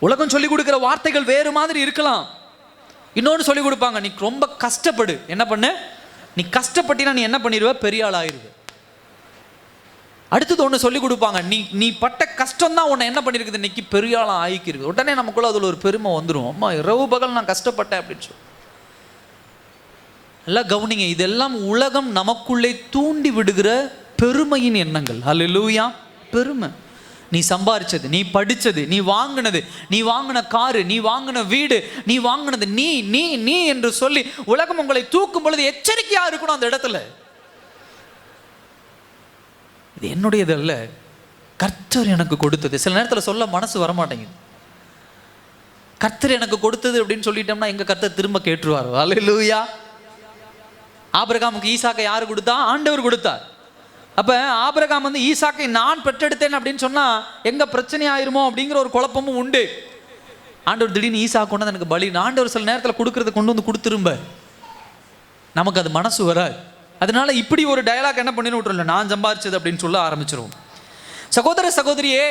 உலகம் சொல்லிக் கொடுக்கிற வார்த்தைகள் வேறு மாதிரி இருக்கலாம். இன்னொன்று சொல்லிக் கொடுப்பாங்க, நீ ரொம்ப கஷ்டப்படு, என்ன பண்ணு? நீ கஷ்டப்பட்டினா நீ என்ன பண்ணிடுவ? பெரிய ஆள் ஆயிடுவ. அடுத்தது ஒன்று சொல்லிக் கொடுப்பாங்க, நீ பட்ட கஷ்டம் தான் உன்னை என்ன பண்ணியிருக்குது? இன்னைக்கு பெரிய ஆளாக ஆகிக்கிருக்கு. உடனே நமக்குள்ள அதில் ஒரு பெருமை வந்துடும். அம்மா இரவு பகல் நான் கஷ்டப்பட்டேன் அப்படின்னு சொல்லி. எல்லாம் கவனிங்க, இதெல்லாம் உலகம் நமக்குள்ளே தூண்டி விடுகிற பெருமையின் எண்ணங்கள். ஹல்லேலூயா. பெருமை. நீ சம்பாரிச்சது, நீ படித்தது, நீ வாங்கினது, நீ வாங்கின காரு, நீ வாங்கின வீடு, நீ வாங்கினது நீ நீ நீ என்று சொல்லி உலகம் உங்களை தூக்கும் பொழுது எச்சரிக்கையா இருக்கணும் அந்த இடத்துல. இது என்னுடையது அல்ல, கர்த்தர் எனக்கு கொடுத்தது. சில நேரத்தில் சொல்ல மனசு வரமாட்டேங்குது. கர்த்தர் எனக்கு கொடுத்தது அப்படின்னு சொல்லிட்டோம்னா எங்க கர்த்தர் திரும்ப கேட்டுருவார். ஹல்லேலூயா. ஆபிரகாமுக்கு ஈசாக்கை யாரு கொடுத்தா? ஆண்டவர் கொடுத்தார். அப்போ ஆபிரகாம் வந்து ஈசாக்கை நான் பெற்றெடுத்தேன் அப்படின்னு சொன்னால் எங்கே பிரச்சனை ஆயிருமோ அப்படிங்கிற ஒரு குழப்பமும் உண்டு. ஆண்டவர் திடீர்னு ஈசாக்கு கொண்டு வந்து எனக்கு பலி, ஆண்டவர் சில நேரத்தில் கொடுக்கறத கொண்டு வந்து கொடுத்துரும்ப, நமக்கு அது மனசு வராது. அதனால இப்படி ஒரு டயலாக் என்ன பண்ணி விட்டுருல, நான் சம்பாதிச்சது அப்படின்னு சொல்ல ஆரம்பிச்சிருவோம். சகோதர சகோதரியே,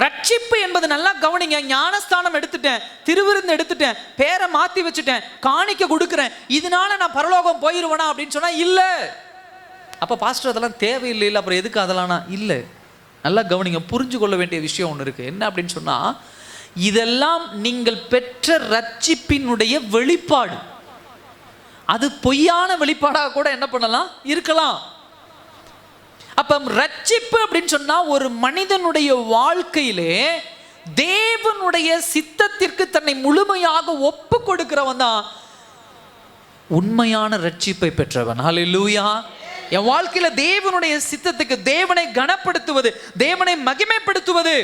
ரட்சிப்பு என்பது நல்லா கவனிங்க. ஞானஸ்தானம் எடுத்துட்டேன், திருவிருந்து எடுத்துட்டேன், பேரை மாற்றி வச்சுட்டேன், காணிக்க கொடுக்குறேன், இதனால நான் பரலோகம் போயிடுவேனா அப்படின்னு சொன்னால் இல்லை. அப்போ பாஸ்டர் அதெல்லாம் தேவையில்லை, இல்லை அப்புறம் எதுக்கு அதெல்லாம் இல்லை. நல்லா கவனிங்க, புரிஞ்சு கொள்ள வேண்டிய விஷயம் ஒன்று இருக்குது. என்ன அப்படின்னு சொன்னால், இதெல்லாம் நீங்கள் பெற்ற ரட்சிப்பினுடைய வெளிப்பாடு. அது பொய்யான வெளிப்பாடாக கூட என்ன பண்ணலாம், இருக்கலாம். அப்போ ரட்சிப்பு அப்படின்னு சொன்னால் ஒரு மனிதனுடைய வாழ்க்கையிலே தேவனுடைய சித்தத்திற்கு தன்னை முழுமையாக ஒப்பு கொடுக்கிறவன் தான் உண்மையான ரட்சிப்பை பெற்றவன். ஹல்லேலூயா. என் வாழ்க்கையில தேவனுடைய சித்தத்துக்கு, தேவனை கனப்படுத்துவது, தேவனை மகிமைப்படுத்துவது,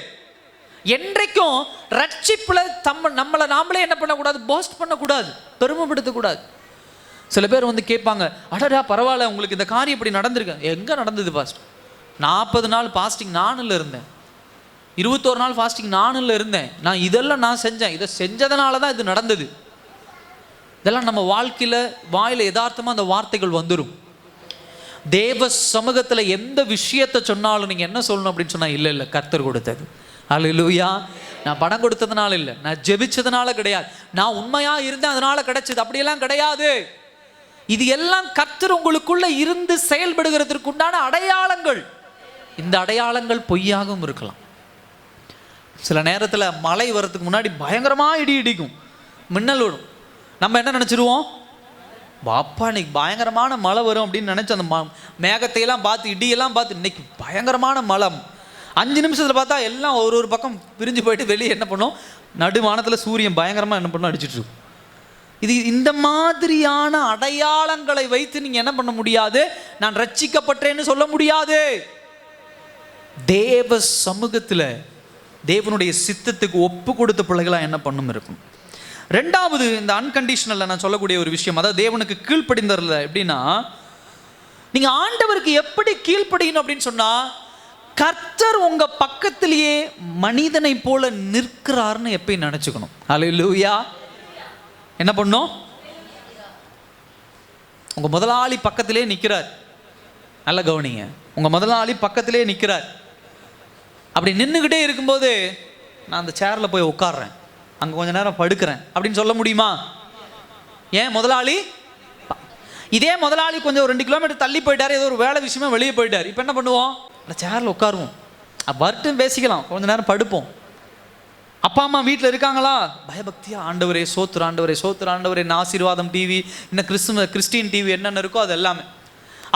என்றைக்கும் ரட்சிப்புல நம்மளை நாமளே என்ன பண்ணக்கூடாது, போஸ்ட் பண்ணக்கூடாது, பெருமைப்படுத்தக்கூடாது. சில பேர் வந்து கேட்பாங்க, அடடா பரவாயில்ல உங்களுக்கு இந்த காரியம் இப்படி நடந்திருக்கு. எங்கே நடந்தது பாஸ்டர்? 40 நாள் ஃபாஸ்டிங் நானில் இருந்தேன், 21 நாள் ஃபாஸ்டிங் நானில் இருந்தேன், நான் இதெல்லாம் நான் செஞ்சேன், இதை செஞ்சதுனால தான் இது நடந்தது. இதெல்லாம் நம்ம வாழ்க்கையில் வாயில் யதார்த்தமாக அந்த வார்த்தைகள் வந்துடும். தேவ சமூகத்தில் எந்த விஷயத்தை சொன்னாலும் நீங்கள் என்ன சொல்லணும் அப்படின்னு சொன்னால், இல்லை இல்லை கர்த்தர் கொடுத்தது. ஹல்லேலூயா. நான் பணம் கொடுத்ததுனால இல்லை, நான் ஜெபிச்சதுனால கிடையாது, நான் உண்மையாக இருந்தேன் அதனால கிடைச்சது, அப்படியெல்லாம் கிடையாது. இது எல்லாம் கர்த்தர் உங்களுக்குள்ள இருந்து செயல்படுகிறதுக்கு உண்டான அடையாளங்கள். இந்த அடையாளங்கள் பொய்யாகவும் இருக்கலாம். சில நேரத்தில் மழை வர்றதுக்கு முன்னாடி பயங்கரமாக இடி இடிக்கும், மின்னல் விடும். நம்ம என்ன நினச்சிருவோம், பாப்பா இன்னைக்கு பயங்கரமான மழை வரும் அப்படின்னு நினச்சி அந்த மேகத்தையெல்லாம் பார்த்து, இடியெல்லாம் பார்த்து, இன்னைக்கு பயங்கரமான மழை. 5 நிமிஷத்தில் பார்த்தா எல்லாம் ஒரு பக்கம் பிரிஞ்சு போயிட்டு வெளியே என்ன பண்ணோம், நடுவானத்தில் சூரியன் பயங்கரமாக என்ன பண்ணோம், அடிச்சிட்டு இருக்கும். இது இந்த மாதிரியான அடையாளங்களை வைத்து நீங்கள் என்ன பண்ண முடியாது, நான் ரட்சிக்கப்பட்டேன்னு சொல்ல முடியாது. தேவ சமூகத்தில் தேவனுடைய சித்தத்துக்கு ஒப்பு கொடுத்த பிள்ளைகளாக என்ன பண்ணும் இருக்கும். ரெண்டாவது, இந்த அன்கண்டிஷனலில் நான் சொல்லக்கூடிய ஒரு விஷயம், அதாவது தேவனுக்கு கீழ்ப்படிந்ததில்ல. எப்படின்னா, நீங்கள் ஆண்டவருக்கு எப்படி கீழ்ப்படியணும் அப்படின்னு சொன்னால், கர்த்தர் உங்கள் பக்கத்திலேயே மனிதனை போல நிற்கிறார்னு எப்பயும் நினச்சிக்கணும். ஹல்லேலூயா. என்ன பண்ணும், உங்கள் முதலாளி பக்கத்திலே நிற்கிறார். நல்ல கவனிங்க, உங்கள் முதலாளி பக்கத்திலே நிற்கிறார். அப்படி நின்றுக்கிட்டே இருக்கும்போது, நான் அந்த சேரில் போய் உட்கார்றேன், அங்கே கொஞ்சம் நேரம் படுக்கிறேன் அப்படின்னு சொல்ல முடியுமா? ஏன்? முதலாளி, இதே முதலாளி கொஞ்சம் 2 கிலோமீட்டர் தள்ளி போயிட்டார், ஏதோ ஒரு வேலை விஷயமா வெளியே போயிட்டார். இப்போ என்ன பண்ணுவோம், அந்த சேரில் உட்காருவோம், வரட்டும் பேசிக்கலாம், கொஞ்சம் நேரம் படுப்போம். அப்பா அம்மா வீட்டில் இருக்காங்களா, பயபக்தியா ஆண்டவரே சோத்துரு, ஆண்டவரே சோத்துரு, ஆண்டவரே ஆசீர்வாதம் டிவி, இன்னும் கிறிஸ்டின் டிவி என்னென்ன இருக்கோ அது எல்லாமே.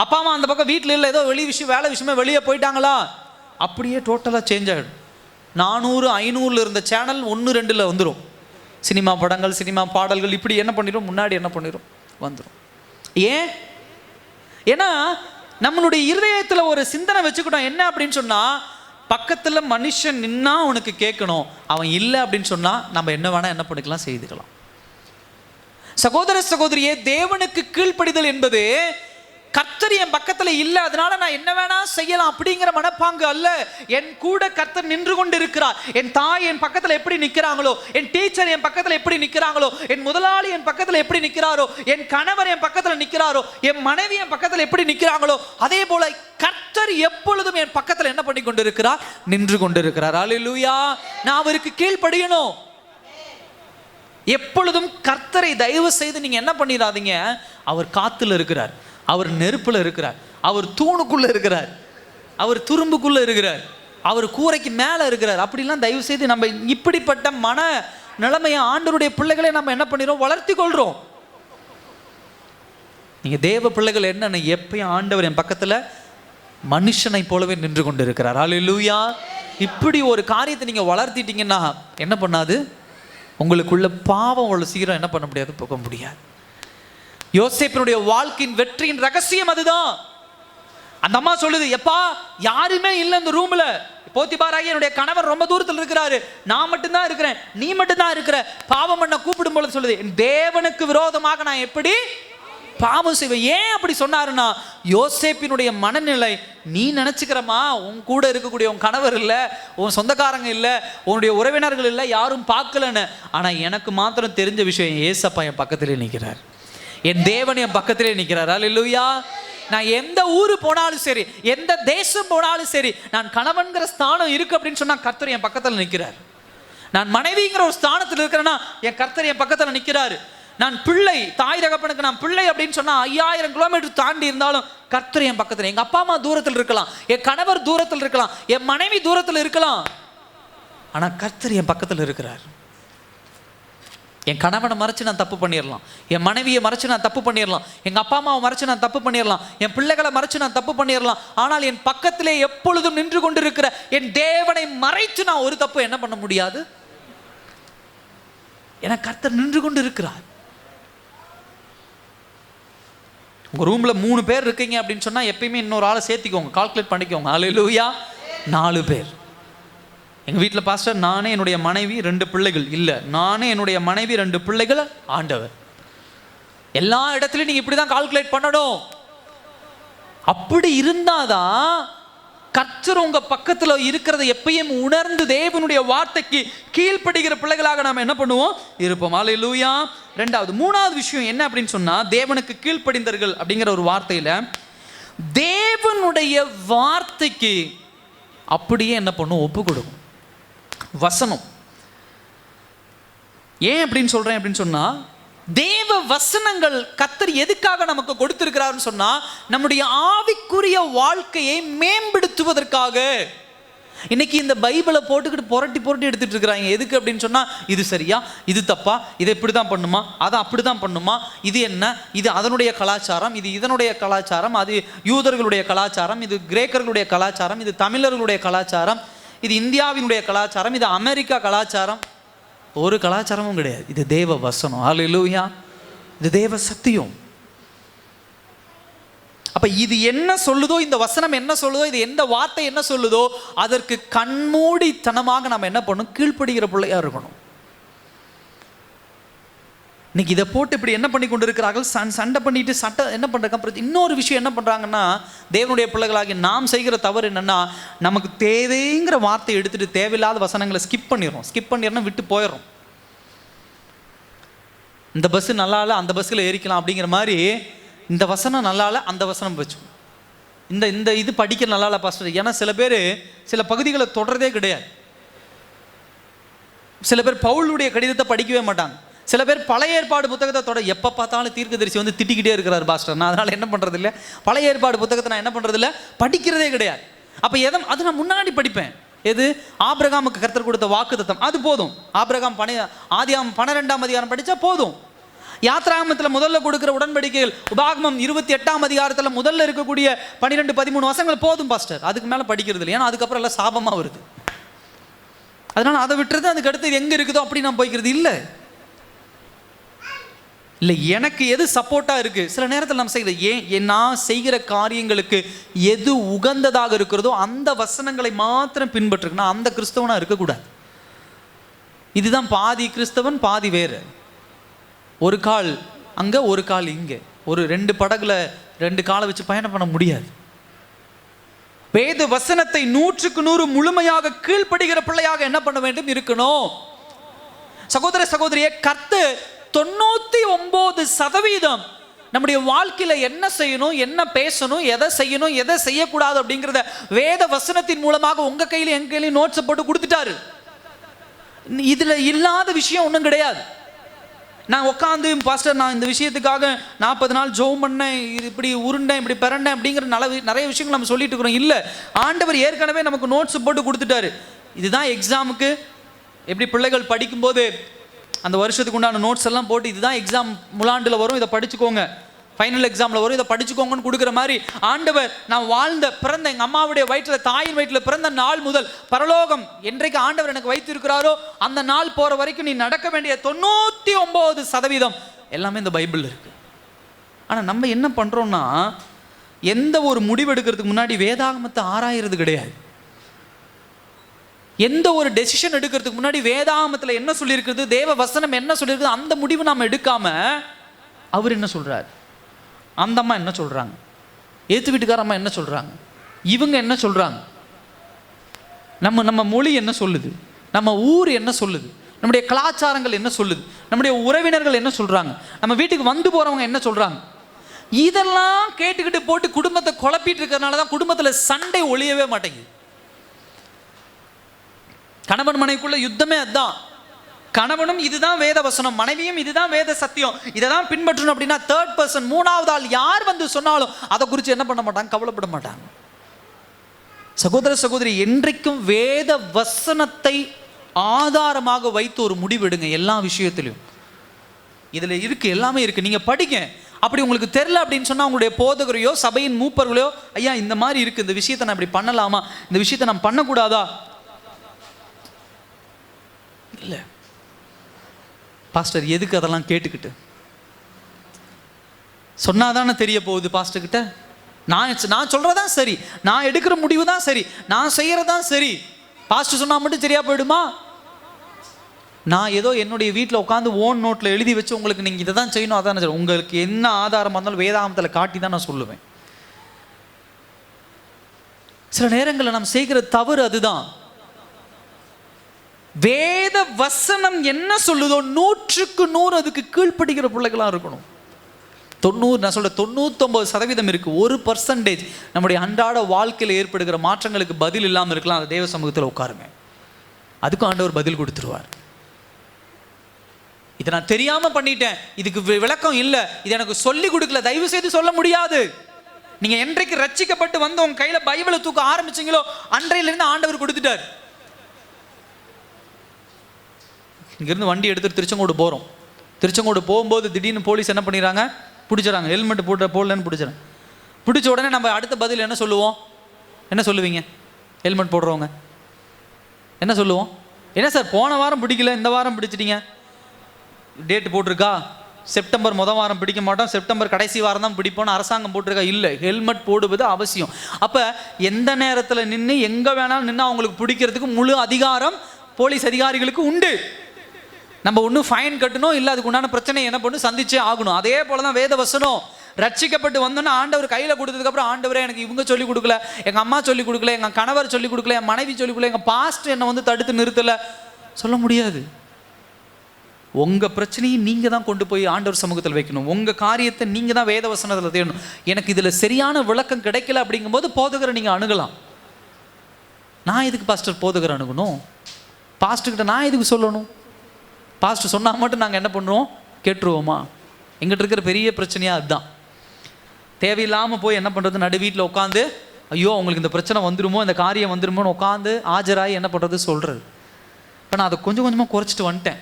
அப்பா அம்மா அந்த பக்கம் வீட்டில் இல்லை, ஏதோ வேலை விஷயமா வெளியே போயிட்டாங்களா, அப்படியே டோட்டலாக சேஞ்ச் ஆகிடும். 400 500 இருந்த சேனல் 1 2 வந்துடும். சினிமா படங்கள், சினிமா பாடல்கள், இப்படி என்ன பண்ணிடும், முன்னாடி என்ன பண்ணிடும், வந்துடும். ஏன்? ஏன்னா நம்மளுடைய இருதயத்தில் ஒரு சிந்தனை வச்சுக்கிட்டோம். என்ன அப்படின்னு சொன்னால், பக்கத்தில் மனுஷன் நின்னா அவனுக்கு கேட்கணும், அவன் இல்லை அப்படின்னு சொன்னால் நம்ம என்ன வேணால் என்ன பண்ணிக்கலாம், செய்துக்கலாம். சகோதர சகோதரியே, தேவனுக்கு கீழ்ப்படிதல் என்பது கர்த்தர் என் பக்கத்தில் இல்லை அதனால நான் என்ன வேணா செய்யலாம் அப்படிங்கிற மனப்பாங்கு அல்ல. என் கூட கர்த்தர் நின்று கொண்டு இருக்கிறார். என் தாய் என் பக்கத்தில் எப்படி நிற்கிறாங்களோ, என் டீச்சர் என் பக்கத்தில் எப்படி நிற்கிறாங்களோ, என் முதலாளி என் பக்கத்தில் எப்படி நிற்கிறாரோ, என் கணவர் என் பக்கத்தில் நிற்கிறாரோ, என் மனைவி என் பக்கத்தில் எப்படி நிற்கிறாங்களோ, அதே போல கர்த்தர் எப்பொழுதும் என் பக்கத்தில் என்ன பண்ணி கொண்டு இருக்கிறார், நின்று கொண்டு இருக்கிறார். அல்லேலூயா. நான் அவருக்கு கீழ்ப்படியணும். எப்பொழுதும் கர்த்தரை தயவு செய்து நீங்க என்ன பண்ணிடாதீங்க, அவர் காத்துல இருக்கிறார், அவர் நெருப்புல இருக்கிறார், அவர் தூணுக்குள்ள இருக்கிறார், அவர் துரும்புக்குள்ள இருக்கிறார், அவர் கூரைக்கு மேல இருக்கிறார், அப்படிலாம் தயவு செய்து நம்ம இப்படிப்பட்ட மன நிலைமையை ஆண்டவருடைய பிள்ளைகளை நம்ம என்ன பண்ணிடுறோம், வளர்த்தி கொள்றோம். நீங்க தேவ பிள்ளைகள் என்னன்னு, எப்பயும் ஆண்டவர் என் பக்கத்துல மனுஷனை போலவே நின்று கொண்டு இருக்கிறார். அல்லேலூயா. இப்படி ஒரு காரியத்தை நீங்க வளர்த்திட்டீங்கன்னா என்ன பண்ணாது, உங்களுக்குள்ள பாவம் அவ்வளவு சீக்கிரம் என்ன பண்ண முடியாது, போக முடியாது. யோசேப்பினுடைய வாழ்க்கையின் வெற்றியின் ரகசியம் அதுதான். அந்த அம்மா சொல்லுது, எப்பா யாருமே இல்லை இந்த ரூம்ல, போத்திபாராகி என்னுடைய கணவர் ரொம்ப தூரத்தில் இருக்கிறாரு, நான் மட்டும்தான் இருக்கிறேன், நீ மட்டும்தான் இருக்கிற, பாவம் பண்ண கூப்பிடும் பொழுது சொல்லுது, என் தேவனுக்கு விரோதமாக நான் எப்படி பாவம் செய்வேன். ஏன் அப்படி சொன்னாருன்னா, யோசேப்பினுடைய மனநிலை, நீ நினச்சிக்கிறமா உன் கூட இருக்கக்கூடிய உன் கணவர் இல்லை, உன் சொந்தக்காரங்க இல்லை, உன்னுடைய உறவினர்கள் இல்லை, யாரும் பார்க்கலன்னு. ஆனால் எனக்கு மாத்திரம் தெரிஞ்ச விஷயம், ஏசப்பா என் பக்கத்திலே நிற்கிறார், என் தேவன் என் பக்கத்திலே நிற்கிறார். அல்லேலூயா. நான் எந்த ஊரு போனாலும் சரி, எந்த தேசம் போனாலும் சரி, நான் கணவன்கிற ஸ்தானம் இருக்கு அப்படின்னு சொன்னா கர்த்தர் என் பக்கத்தில் நிற்கிறார். நான் மனைவிங்கிற ஒரு ஸ்தானத்தில் இருக்கிறேன்னா என் கர்த்தர் என் பக்கத்தில் நிற்கிறாரு. நான் பிள்ளை, தாய் தகப்பனுக்கு நான் பிள்ளை அப்படின்னு சொன்னா 5000 கிலோமீட்டர் தாண்டி இருந்தாலும் கர்த்தர் என் பக்கத்தில். எங்க அப்பா அம்மா தூரத்தில் இருக்கலாம், என் கணவர் தூரத்தில் இருக்கலாம், என் மனைவி தூரத்தில் இருக்கலாம், ஆனா கர்த்தர் என் பக்கத்தில் இருக்கிறார். என் கணவனை மறைச்சு நான் தப்பு பண்ணிடலாம், என் மனைவியை மறைச்சு நான் தப்பு பண்ணிடலாம், எங்கள் அப்பா அம்மாவை மறைச்சு நான் தப்பு பண்ணிடலாம், என் பிள்ளைகளை மறைச்சு நான் தப்பு பண்ணிடலாம். ஆனால் என் பக்கத்திலே எப்பொழுதும் நின்று கொண்டிருக்கிற என் தேவனை மறைத்து நான் ஒரு தப்பு என்ன பண்ண முடியாது. என கர்த்தர் நின்று கொண்டு இருக்கிறார். உங்கள் ரூமில் 3 பேர் இருக்கீங்க அப்படின்னு சொன்னால் எப்பயுமே இன்னொரு ஆளை சேர்த்திக்கோங்க, கால்குலேட் பண்ணிக்கோங்க. அல்லேலூயா. 4 பேர். எங்கள் வீட்டில் பாஸ்டர், நானே என்னுடைய மனைவி 2 பிள்ளைகள் இல்லை, நானே என்னுடைய மனைவி 2 பிள்ளைகள், ஆண்டவர். எல்லா இடத்துலையும் நீங்கள் இப்படி தான் கால்குலேட் பண்ணணும். அப்படி இருந்தாதான் கர்த்தர் உங்க பக்கத்தில் இருக்கிறத எப்பயும் உணர்ந்து தேவனுடைய வார்த்தைக்கு கீழ்ப்படுகிற பிள்ளைகளாக நாம் என்ன பண்ணுவோம், இருப்போம். அல்லேலூயா. 3வது விஷயம் என்ன அப்படின்னு சொன்னா, தேவனுக்கு கீழ்ப்படிந்தர்கள் அப்படிங்கிற ஒரு வார்த்தையில தேவனுடைய வார்த்தைக்கு அப்படியே என்ன பண்ணும், ஒப்பு கொடுக்கும் வசனம். ஏன் அப்படின்னு சொல்றேன் அப்படின்னு சொன்னா, தேவ வசனங்கள் கர்த்தர் எதுக்காக நமக்கு கொடுத்திருக்கிறாருன்னு சொன்னா, நம்முடைய ஆவிக்குரிய வாழ்க்கையை மேம்படுத்துவதற்காக. இன்னைக்கு இந்த பைபிளை போட்டுக்கிட்டு புரட்டி எடுத்துட்டு இருக்கிறாங்க. எதுக்கு அப்படின்னு சொன்னா, இது சரியா, இது தப்பா, இதை இப்படி தான் பண்ணுமா, அதை அப்படி தான் பண்ணுமா, இது என்ன, இது அதனுடைய கலாச்சாரம், இது இதனுடைய கலாச்சாரம், அது யூதர்களுடைய கலாச்சாரம், இது கிரேக்கர்களுடைய கலாச்சாரம், இது தமிழர்களுடைய கலாச்சாரம், இது இந்தியாவினுடைய கலாச்சாரம், இது அமெரிக்கா கலாச்சாரம். ஒரு கலாச்சாரமும் கிடையாது. இது தேவ வசனம். அல்லேலூயா. இது தேவ சத்தியம். அப்ப இது என்ன சொல்லுதோ, இந்த வசனம் என்ன சொல்லுதோ, இது எந்த வார்த்தை என்ன சொல்லுதோ, அதற்கு கண்மூடித்தனமாக நம்ம என்ன பண்ணணும், கீழ்ப்படுகிற பிள்ளையா இருக்கணும். இன்னைக்கு இதை போட்டு இப்படி என்ன பண்ணி கொண்டு இருக்கிறார்கள், சண்டை பண்ணிட்டு என்ன பண்றாங்க. இன்னொரு விஷயம் என்ன பண்றாங்கன்னா, தேவனுடைய பிள்ளைகளாகி நாம் செய்கிற தவறு என்னன்னா, நமக்கு தேவைங்கிற வார்த்தையை எடுத்துட்டு தேவையில்லாத வசனங்களை ஸ்கிப் பண்ணிடுறோம், விட்டு போயிடுறோம். இந்த பஸ் நல்லா இல்லை, அந்த பஸ்ஸில் ஏறிக்கலாம் அப்படிங்கிற மாதிரி, இந்த வசனம் நல்லா இல்லை, அந்த வசனம் வச்சு இந்த இது படிக்க நல்லா இல்லை பாஸ்டர். ஏன்னா சில பேர் சில பகுதிகளை தொடர்றதே கிடையாது. சில பேர் பவுலுடைய கடிதத்தை படிக்கவே மாட்டாங்க. சில பேர் பழைய ஏற்பாடு புத்தகத்தை எப்போ பார்த்தாலும் தீர்க்கதரிசி வந்து திட்டிக்கிட்டே இருக்கிறார் பாஸ்டர். நான் அதனால் என்ன பண்ணுறது இல்லை, பழைய ஏற்பாடு புத்தகத்தை நான் என்ன பண்ணுறது இல்லை, படிக்கிறதே கிடையாது. அப்போ அது நான் முன்னாடி படிப்பேன். எது, ஆபிரகாமுக்கு கர்த்தர் கொடுத்த வாக்குத்தத்தம், அது போதும். ஆபிரகாம் ஆதியாகமம் 12ஆம் அதிகாரம் படித்தா போதும். யாத்ராகமத்தில் முதல்ல கொடுக்குற உடன்படிக்கைகள், உபாகமம் 28ஆம் அதிகாரத்தில் முதல்ல இருக்கக்கூடிய 12-13 வசனங்கள் போதும் பாஸ்டர். அதுக்கு மேலே படிக்கிறது இல்லை. ஏன்னா அதுக்கப்புறம் எல்லாம் சாபமாக வருது. அதனால் அதை விட்டுறது, அதுக்கு அடுத்து எங்கே இருக்குதோ அப்படி நான் போய்க்கிறது இல்லை. இல்லை, எனக்கு எது சப்போர்ட்டாக இருக்குது, சில நேரத்தில் நம்ம செய்கிறது, நான் செய்கிற காரியங்களுக்கு எது உகந்ததாக இருக்கிறதோ அந்த வசனங்களை மாத்திரம் பின்பற்றுக்கணும். அந்த கிறிஸ்தவனாக இருக்கக்கூடாது. இதுதான் பாதி கிறிஸ்தவன் பாதி வேறு. ஒரு கால் அங்கே ஒரு கால் இங்கே, ஒரு 2 படகுல 2 காலை வச்சு பயணம் பண்ண முடியாது. வேத வசனத்தை 100க்கு 100 முழுமையாக கீழ்ப்படுகிற பிள்ளையாக என்ன பண்ண வேண்டும், இருக்கணும். சகோதர சகோதரியே, கர்த்தர் 99% நம்முடைய வாழ்க்கையில என்ன செய்யணும், என்ன பேசணும், எதை செய்யணும், எதை செய்யக்கூடாது அப்படிங்கிறத வேத வசனத்தின் மூலமாக உங்க கையில எங்க கையில நோட்ஸ் போட்டு கொடுத்துட்டாரு. இதுல இல்லாத விஷயம் ஒன்றும் கிடையாது. நான் உட்காந்து பாஸ்டர், நான் இந்த விஷயத்துக்காக 40 நாள் ஜெபம் பண்ணேன், இப்படி உருண்டேன், இப்படி பிறண்டேன் அப்படிங்கிற நிறைய விஷயங்கள் நம்ம சொல்லிட்டு இருக்கிறோம். இல்லை, ஆண்டவர் ஏற்கனவே நமக்கு நோட்ஸ் போட்டு கொடுத்துட்டாரு. இதுதான் எக்ஸாமுக்கு எப்படி பிள்ளைகள் படிக்கும்போது அந்த வருஷத்துக்கு உண்டான நோட்ஸ் எல்லாம் போட்டு, இதுதான் எக்ஸாம் முலாண்டில் வரும், இதை படிச்சுக்கோங்க, ஃபைனல் எக்ஸாமில் வரும், இதை படிச்சுக்கோங்கன்னு கொடுக்குற மாதிரி ஆண்டவர் நான் பிறந்த எங்கள் அம்மாவுடைய வயிற்றில், தாயின் வயிற்றில் பிறந்த நாள் முதல் பரலோகம் என்றைக்கு ஆண்டவர் எனக்கு வைத்திருக்கிறாரோ அந்த நாள் போகிற வரைக்கும் நீ நடக்க வேண்டிய 99% எல்லாமே இந்த பைபிளில் இருக்குது. ஆனால் நம்ம என்ன பண்ணுறோம்னா, எந்த ஒரு முடிவெடுக்கிறதுக்கு முன்னாடி வேதாகமத்தை ஆராயிறது கிடையாது. எந்த ஒரு டெசிஷன் எடுக்கிறதுக்கு முன்னாடி வேதாகமத்தில் என்ன சொல்லியிருக்கிறது, தேவ வசனம் என்ன சொல்லியிருக்குது, அந்த முடிவு நாம் எடுக்காம அவர் என்ன சொல்றார், அந்த அம்மா என்ன சொல்கிறாங்க, ஏற்று வீட்டுக்கார அம்மா என்ன சொல்கிறாங்க, இவங்க என்ன சொல்கிறாங்க, நம்ம மொழி என்ன சொல்லுது, நம்ம ஊர் என்ன சொல்லுது, நம்முடைய கலாச்சாரங்கள் என்ன சொல்லுது, நம்முடைய உறவினர்கள் என்ன சொல்கிறாங்க, நம்ம வீட்டுக்கு வந்து போகிறவங்க என்ன சொல்கிறாங்க, இதெல்லாம் கேட்டுக்கிட்டு போட்டு குடும்பத்தை குழப்பிட்டு இருக்கிறதுனால தான் குடும்பத்தில் சண்டை ஒழியவே மாட்டேங்குது. கணவன் மனைவிக்குள்ள யுத்தமே அதுதான். கணவனும் இதுதான் வேத வசனம், மனைவியும் இதுதான் வேத சத்தியம், இதை தான் பின்பற்றணும் அப்படின்னா தேர்ட் பர்சன், மூணாவது ஆள் யார் வந்து சொன்னாலும் அதை குறித்து என்ன பண்ண மாட்டாங்க, கவலைப்பட மாட்டாங்க. சகோதர சகோதரி, என்றைக்கும் வேத வசனத்தை ஆதாரமாக வைத்து ஒரு முடிவெடுங்க. எல்லா விஷயத்திலையும் இதில் இருக்கு, எல்லாமே இருக்கு, நீங்கள் படிங்க. அப்படி உங்களுக்கு தெரில அப்படின்னு சொன்னால் உங்களுடைய போதகரையோ சபையின் மூப்பர்களையோ, ஐயா இந்த மாதிரி இருக்குது, இந்த விஷயத்தை நான் இப்படி பண்ணலாமா, இந்த விஷயத்தை நான் பண்ணக்கூடாதா, இல்லை பாஸ்டர் எதுக்கு அதெல்லாம் கேட்டுக்கிட்டு, சொன்னாதானே தெரிய போகுது பாஸ்டர் கிட்ட, நான் சொல்கிறதான் சரி, நான் எடுக்கிற முடிவு தான் சரி, நான் செய்கிறதான் சரி, பாஸ்டர் சொன்னால் மட்டும் சரியா போயிடுமா? நான் ஏதோ என்னுடைய வீட்டில் உட்காந்து ஓன் நோட்டில் எழுதி வச்சு உங்களுக்கு நீங்கள் இதை தான் செய்யணும் அதான் சரி, உங்களுக்கு என்ன ஆதாரமாக இருந்தாலும் வேதாகமத்தில் காட்டி தான் நான் சொல்லுவேன். சில நேரங்களில் நாம் செய்கிற தவறு அதுதான். வேத வசனம் என்ன சொல்லுதோ 100க்கு 100 அதுக்கு கீழ்ப்படுகிற பிள்ளைகளாக இருக்கணும். 90, நான் சொல்ல 99% இருக்கு, 1% நம்முடைய அன்றாட வாழ்க்கையில் ஏற்படுகிற மாற்றங்களுக்கு பதில் இல்லாமல் இருக்கலாம். அந்த தேவ சமூகத்தில் உட்காருங்க, அதுக்கும் ஆண்டவர் பதில் கொடுத்துருவார். இதை நான் தெரியாம பண்ணிட்டேன், இதுக்கு விளக்கம் இல்லை, இது எனக்கு சொல்லி கொடுக்கல, தயவு செய்து சொல்ல முடியாது. நீங்க என்றைக்கு ரட்சிக்கப்பட்டு வந்து உங்க கையில பைபிளை தூக்க ஆரம்பிச்சீங்களோ அன்றையிலிருந்து ஆண்டவர் கொடுத்துட்டார். இங்கிருந்து வண்டி எடுத்துட்டு திருச்செங்கோடு போறோம். திருச்செங்கோடு போகும்போது திடீர்னு போலீஸ் என்ன பண்ணிடுறாங்க, பிடிச்சிடறாங்க. ஹெல்மெட் போடலன்னு பிடிச்சிடறேன். பிடிச்ச உடனே நம்ம அடுத்த பதில் என்ன சொல்லுவோம், என்ன சொல்லுவீங்க? ஹெல்மெட் போடுறவங்க என்ன சொல்லுவோம்? என்ன சார் போன வாரம் பிடிக்கல, இந்த வாரம் பிடிச்சிட்டீங்க, டேட் போட்டிருக்கா, செப்டம்பர் முதல் வாரம் பிடிக்க மாட்டோம், செப்டம்பர் கடைசி வாரம் தான் பிடிப்போம்னு அரசாங்கம் போட்டிருக்கா? இல்லை, ஹெல்மெட் போடுவது அவசியம். அப்போ எந்த நேரத்தில் நின்று எங்கே வேணாலும் நின்று அவங்களுக்கு பிடிக்கிறதுக்கு முழு அதிகாரம் போலீஸ் அதிகாரிகளுக்கு உண்டு. நம்ம ஒன்றும் ஃபைன் கட்டணும் இல்லை, அதுக்கு உண்டான பிரச்சனை என்ன பண்ணணும், சந்திச்சே ஆகணும். அதே போல தான் வேத வசனம். ரட்சிக்கப்பட்டு வந்தோன்னா ஆண்டவர் கையில் கொடுத்ததுக்கப்புறம், ஆண்டவரே எனக்கு இவங்க சொல்லிக் கொடுக்கல, எங்கள் அம்மா சொல்லிக் கொடுக்கல, எங்கள் கணவர் சொல்லிக் கொடுக்கல, என் மனைவி சொல்லிக் கொடுக்கல, எங்கள் பாஸ்டர் என்னை வந்து தடுத்து நிறுத்தலை, சொல்ல முடியாது. உங்கள் பிரச்சனையை நீங்கள் தான் கொண்டு போய் ஆண்டவர் சமூகத்தில் வைக்கணும். உங்கள் காரியத்தை நீங்கள் தான் வேத வசனத்தில் தேடணும். எனக்கு இதில் சரியான விளக்கம் கிடைக்கல அப்படிங்கும்போது போதகரை நீங்கள் அணுகலாம். நான் எதுக்கு பாஸ்டர் போதகரை அணுகணும்? பாஸ்டர்கிட்ட நான் எதுக்கு சொல்லணும்? பாஸ்டர் சொன்னால் மட்டும் நாங்கள் என்ன பண்ணுவோம், கேட்டுருவோமா? எங்கிட்ட இருக்கிற பெரிய பிரச்சனையாக அதுதான். தேவையில்லாமல் போய் என்ன பண்ணுறது, நடு வீட்டில் உட்காந்து ஐயோ உங்களுக்கு இந்த பிரச்சனை வந்துடுமோ, இந்த காரியம் வந்துடுமோன்னு உட்காந்து ஆஜராகி என்ன பண்ணுறது சொல்கிறது. இப்போ நான் அதை கொஞ்சம் கொஞ்சமாக குறைச்சிட்டு வந்துட்டேன்.